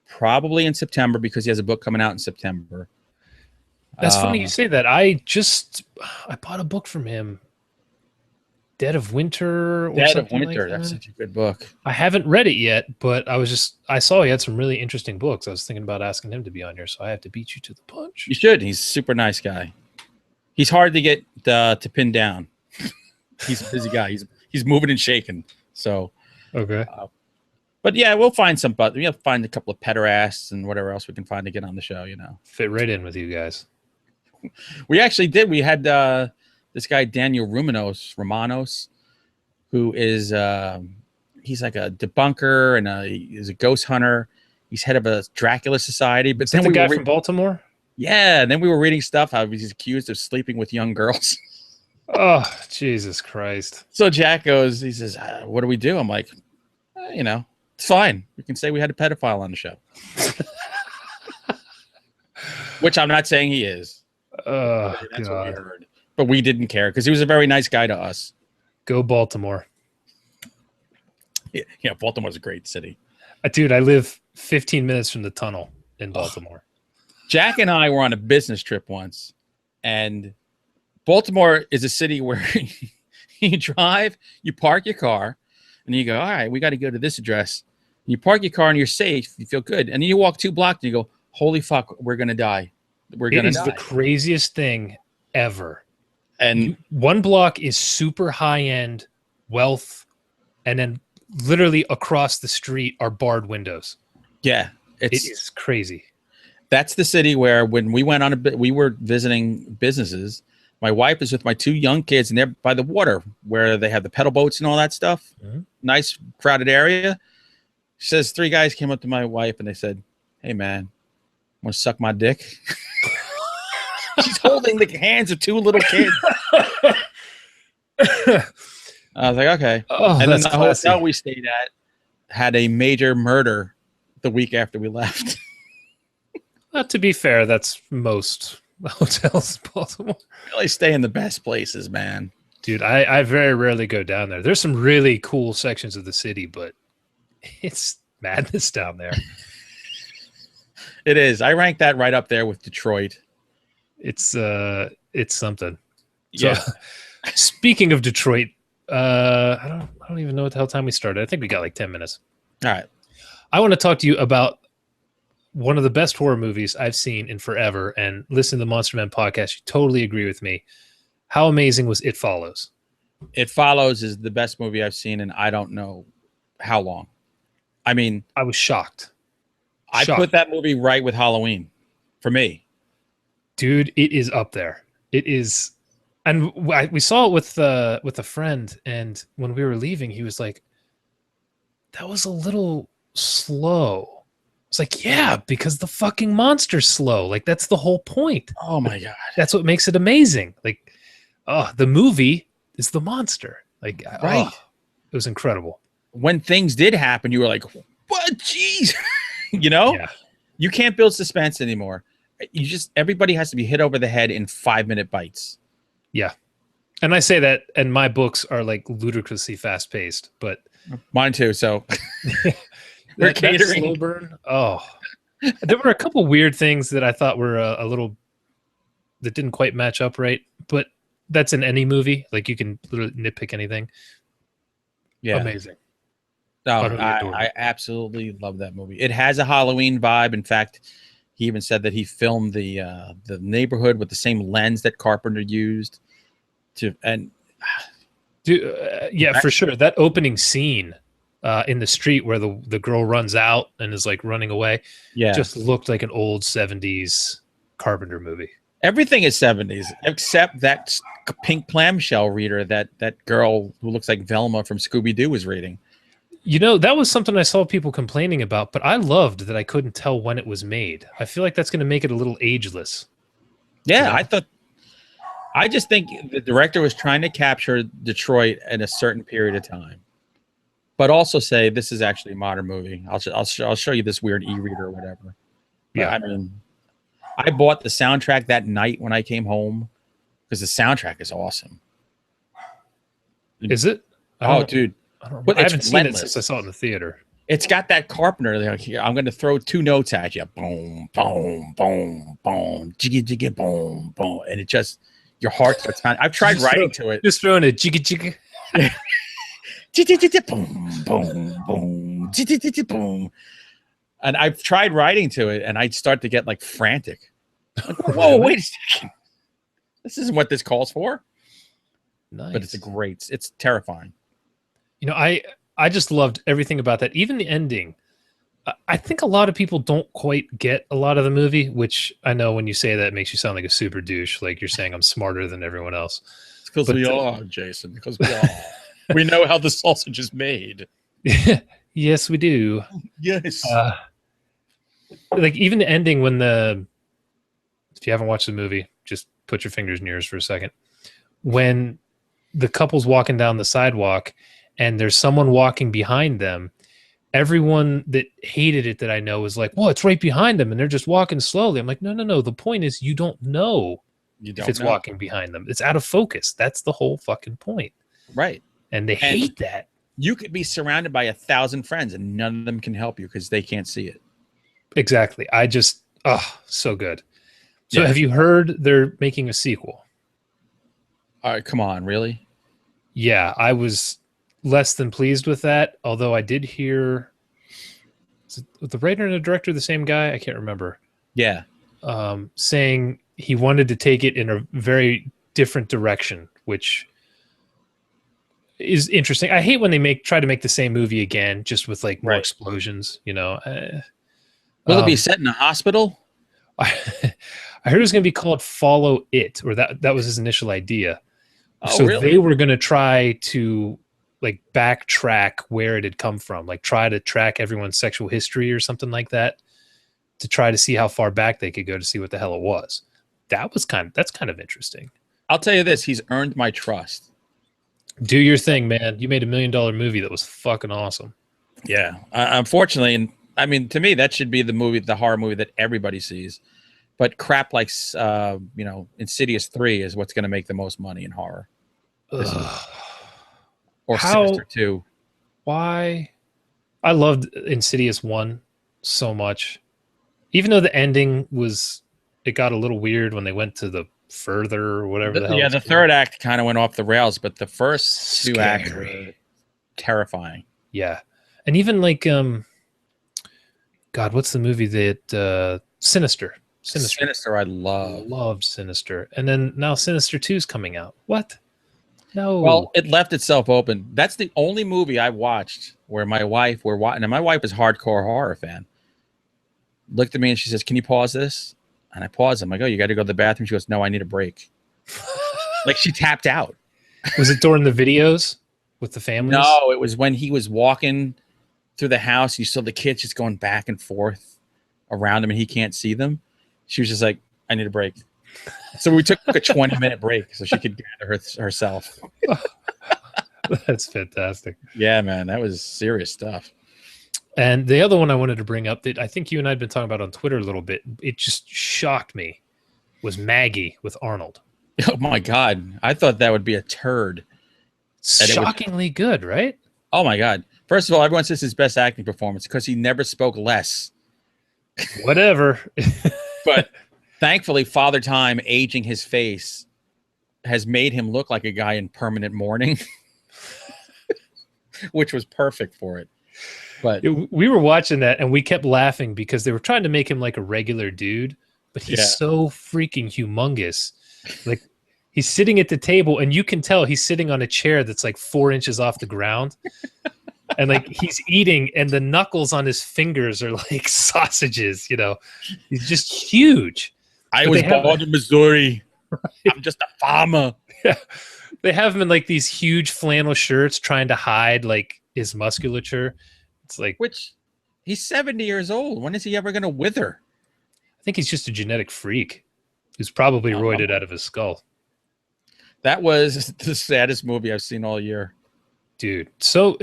probably in September because he has a book coming out in September. That's funny you say that. I bought a book from him. Dead of Winter. Dead of Winter. That's such a good book. I haven't read it yet, but I saw he had some really interesting books. I was thinking about asking him to be on here, so I have to beat you to the punch. You should. He's a super nice guy. He's hard to get to pin down. He's a busy guy. He's moving and shaking. So okay. But yeah, we'll find some. But we'll find a couple of pederasts and whatever else we can find to get on the show. You know, fit right in with you guys. We actually did. We had this guy Daniel Romanos, who is he's like a debunker and he's a ghost hunter. He's head of a Dracula society. But then the guy from Baltimore. Yeah, and then we were reading stuff how he's accused of sleeping with young girls. Oh, Jesus Christ! So Jack goes. He says, "What do we do?" I'm like, it's fine. We can say we had a pedophile on the show, which I'm not saying he is. That's what we heard. But we didn't care because he was a very nice guy to us. Go Baltimore. Yeah, Baltimore's a great city. Dude, I live 15 minutes from the tunnel in Baltimore. Jack and I were on a business trip once, and Baltimore is a city where you drive, you park your car, and you go, all right, we got to go to this address. And you park your car and you're safe. You feel good. And then you walk 2 blocks and you go, holy fuck, we're going to die. It is the craziest thing ever. And 1 block is super high-end wealth, and then literally across the street are barred windows. Yeah. It is crazy. That's the city where when we went on we were visiting businesses. My wife is with my 2 young kids, and they're by the water where they have the pedal boats and all that stuff. Mm-hmm. Nice, crowded area. She says 3 guys came up to my wife, and they said, hey, man, want to suck my dick? She's holding the hands of 2 little kids. I was like, okay. Oh, and then the hotel we stayed at had a major murder the week after we left. To be fair, that's most hotels in Baltimore. Really stay in the best places, man. Dude, I very rarely go down there. There's some really cool sections of the city, but it's madness down there. It is. I rank that right up there with Detroit. It's something. Yeah. So, speaking of Detroit, I don't even know what the hell time we started. I think we got like 10 minutes. All right. I want to talk to you about one of the best horror movies I've seen in forever. And listen to the Monster Men podcast, you totally agree with me. How amazing was It Follows? It Follows is the best movie I've seen in I don't know how long. I mean, I was shocked. I put that movie right with Halloween for me. Dude, it is up there. It is. And we saw it with a friend. And when we were leaving, he was like, that was a little slow. It's like, yeah, because the fucking monster's slow. Like, that's the whole point. Oh my God. That's what makes it amazing. Like, the movie is the monster. Like, right. It was incredible. When things did happen, you were like, what? Jeez. Yeah. You can't build suspense anymore. Everybody has to be hit over the head in 5-minute bites. Yeah. And I say that, and my books are like ludicrously fast paced, but mine too. So we're catering. That slow burn. Oh, there were a couple weird things that I thought were a little that didn't quite match up right, but that's in any movie. Like, you can literally nitpick anything. Yeah. Amazing. No, I absolutely love that movie. It has a Halloween vibe. In fact, he even said that he filmed the neighborhood with the same lens that Carpenter used. For sure. That opening scene in the street where the girl runs out and is like running away, just looked like an old 70s Carpenter movie. Everything is 70s except that pink clamshell reader that girl who looks like Velma from Scooby-Doo was reading. That was something I saw people complaining about, but I loved that I couldn't tell when it was made. I feel like that's going to make it a little ageless. Yeah, I just think the director was trying to capture Detroit in a certain period of time, but also say this is actually a modern movie. I'll show you this weird e-reader or whatever. Yeah, I mean, I bought the soundtrack that night when I came home because the soundtrack is awesome. Is it? Dude. But I haven't seen it since I saw it in the theater. It's got that Carpenter. Like, here, I'm going to throw 2 notes at you. Boom, boom, boom, boom, jiggy, jiggy, boom, boom. And it just, your heart starts pounding. I've tried writing to it. Just throwing a jiggy, jiggy. Boom, boom, boom, jiggy, boom. And I've tried writing to it, and I start to get like frantic. Like, whoa, wait a second. This isn't what this calls for. Nice. But it's terrifying. I just loved everything about that. Even the ending. I think a lot of people don't quite get a lot of the movie, which I know when you say that, it makes you sound like a super douche. Like you're saying I'm smarter than everyone else. It's because we are, Jason. Because we are. We know how the sausage is made. Yes, we do. Yes. Like even the ending when if you haven't watched the movie, just put your fingers in yours for a second. When the couple's walking down the sidewalk and there's someone walking behind them, everyone that hated it that I know is like, well, it's right behind them and they're just walking slowly. I'm like, no. The point is you don't know if it's walking behind them. It's out of focus. That's the whole fucking point. Right. And they hate that. You could be surrounded by 1,000 friends and none of them can help you because they can't see it. Exactly. So good. So have you heard they're making a sequel? All right, come on, really? Yeah, I was less than pleased with that, although I did hear the writer and the director the same guy? I can't remember. Yeah. Saying he wanted to take it in a very different direction, which is interesting. I hate when they try to make the same movie again, just with like more explosions, Will it be set in a hospital? I heard it was going to be called Follow It, or that was his initial idea. Oh, so really? They were going to try to like backtrack where it had come from, like try to track everyone's sexual history or something like that to try to see how far back they could go to see what the hell it was. That's kind of interesting. I'll tell you this, he's earned my trust. Do your thing, man. You made $1 million movie that was fucking awesome. Yeah. Unfortunately, and I mean, to me, that should be the horror movie that everybody sees. But crap like, Insidious 3 is what's going to make the most money in horror. Or Sinister 2. Why? I loved Insidious 1 so much. Even though the ending it got a little weird when they went to the further or whatever the hell. Yeah, it's the called. third act kind of went off the rails, but the first two acts were Scary. terrifying. Yeah. And even like God, what's the movie that Sinister? Sinister, I love. Loved Sinister. And then now Sinister 2 is coming out. What? No. Well, it left itself open. That's the only movie I watched where my wife were watching, and my wife is a hardcore horror fan. Looked at me and she says, "Can you pause this?" And I paused. I'm like, "Oh, you got to go to the bathroom." She goes, "No, I need a break." Like she tapped out. Was it during the videos with the families? No, it was when he was walking through the house. You saw the kids just going back and forth around him, and he can't see them. She was just like, "I need a break." So we took a 20-minute break so she could gather herself. That's fantastic. Yeah, man, that was serious stuff. And the other one I wanted to bring up that I think you and I had been talking about on Twitter a little bit, it just shocked me, was Maggie with Arnold. Oh my God. I thought that would be a turd. Shockingly good, right? Oh my God. First of all, everyone says his best acting performance because he never spoke less. Whatever. But thankfully, Father Time aging his face has made him look like a guy in permanent mourning, which was perfect for it. But we were watching that and we kept laughing because they were trying to make him like a regular dude, but he's so freaking humongous. Like he's sitting at the table and you can tell he's sitting on a chair that's like 4 inches off the ground. And like he's eating and the knuckles on his fingers are like sausages, you know. He's just huge. I was born in Missouri. Right. I'm just a farmer. Yeah. They have him in like these huge flannel shirts trying to hide like his musculature. It's like, which he's 70 years old. When is he ever going to wither? I think he's just a genetic freak who's probably roided out of his skull. That was the saddest movie I've seen all year. Dude. So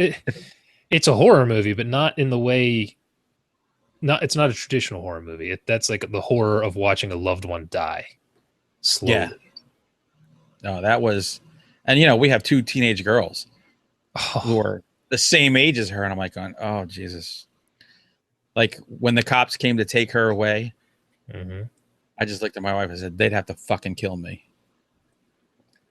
it's a horror movie, but not in the way, it's not a traditional horror movie. That's like the horror of watching a loved one die slowly. Yeah. No, that was, and you know, we have 2 teenage girls who are the same age as her, and I'm like, oh Jesus! Like when the cops came to take her away, I just looked at my wife and said, "They'd have to fucking kill me."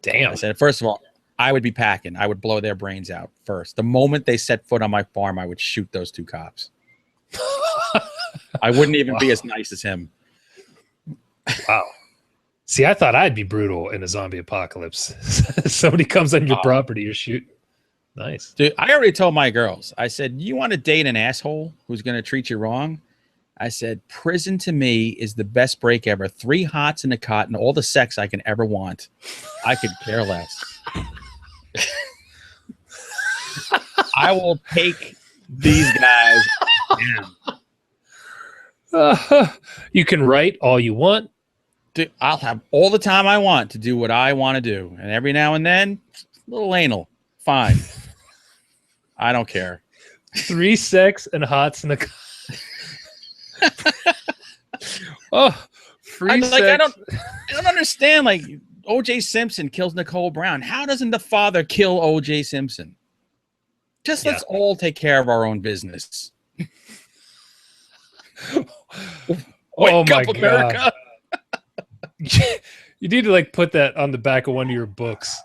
Damn! I said, first of all, I would be packing. I would blow their brains out first. The moment they set foot on my farm, I would shoot those 2 cops. I wouldn't even be as nice as him. Wow. See, I thought I'd be brutal in a zombie apocalypse. Somebody comes on your property, you're shooting. Nice. Dude, I already told my girls, I said, you want to date an asshole who's going to treat you wrong? I said, prison to me is the best break ever. 3 hots in a cot and all the sex I can ever want. I could care less. I will take these guys down. You can write all you want. Dude, I'll have all the time I want to do what I want to do. And every now and then, a little anal. Fine. I don't care. 3 sex and hots in the free sex. I don't understand. Like O.J. Simpson kills Nicole Brown. How doesn't the father kill O.J. Simpson? Just let's all take care of our own business. Oh my God. You need to like put that on the back of one of your books.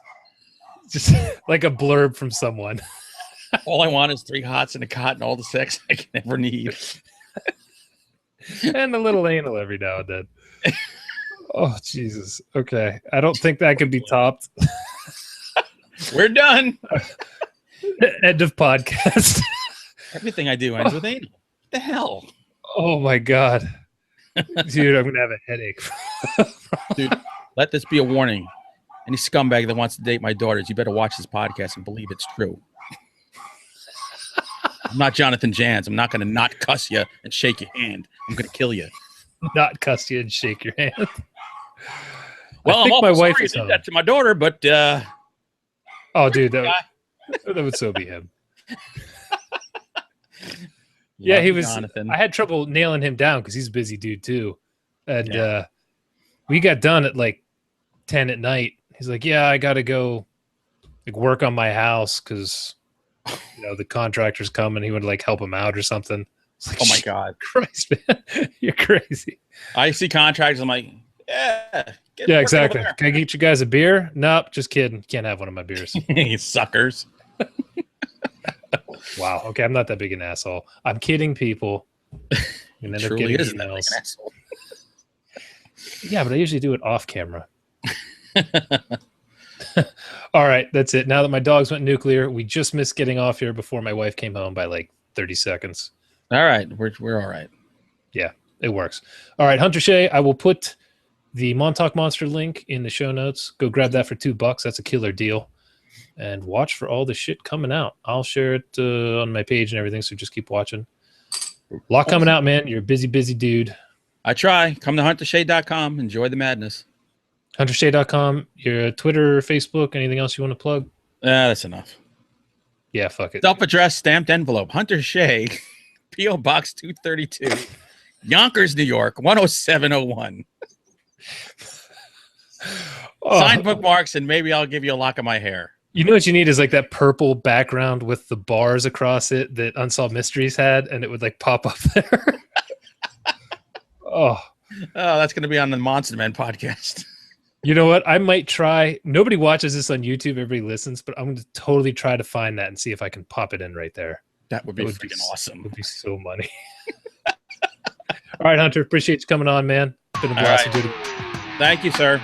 Just like a blurb from someone. All I want is 3 hots and a cot and all the sex I can ever need. And a little anal every now and then. Oh, Jesus. Okay. I don't think that can be topped. We're done. End of podcast. Everything I do ends with anal. What the hell? Oh, my God. Dude, I'm going to have a headache. Dude, let this be a warning. Any scumbag that wants to date my daughters, you better watch this podcast and believe it's true. I'm not Jonathan Jans. I'm not going to not cuss you and shake your hand. I'm going to kill you. Not cuss you and shake your hand. Well, I'm my wife did that to my daughter, but oh, dude, that would so be him. Yeah, he was. Jonathan. I had trouble nailing him down because he's a busy dude too, and we got done at like 10 at night. He's like, "Yeah, I got to go like work on my house because the contractors come and he would like help him out or something. It's like, Oh my God. Christ, man, you're crazy. I see contractors. I'm like, yeah. Yeah, exactly. Can I get you guys a beer? Nope, just kidding. Can't have one of my beers. You suckers. Wow. Okay, I'm not that big an asshole. I'm kidding, people. And end up Truly getting isn't that big emails. an asshole. Yeah, but I usually do it off camera. All right, that's it. Now that my dogs went nuclear, we just missed getting off here before my wife came home by like 30 seconds. All right, we're all right. Yeah, it works. All right, Hunter Shea, I will put the Montauk Monster link in the show notes. Go grab that for $2. That's a killer deal. And watch for all the shit coming out. I'll share it on my page and everything, so just keep watching. A lot coming out, man. You're a busy, busy dude. I try. Come to huntershea.com. Enjoy the madness. HunterShea.com, your Twitter, Facebook, anything else you want to plug? That's enough. Yeah, fuck it. Self-addressed stamped envelope. Hunter Shea, P.O. Box 232, Yonkers, New York, 10701. Sign bookmarks, and maybe I'll give you a lock of my hair. You know what you need is like that purple background with the bars across it that Unsolved Mysteries had, and it would like pop up there. Oh, that's going to be on the Monster Man podcast. You know what? I might try. Nobody watches this on YouTube. Everybody listens, but I'm going to totally try to find that and see if I can pop it in right there. That would be freaking awesome. It would be so money. All right, Hunter. Appreciate you coming on, man. It's been a blast to do it. Thank you, sir.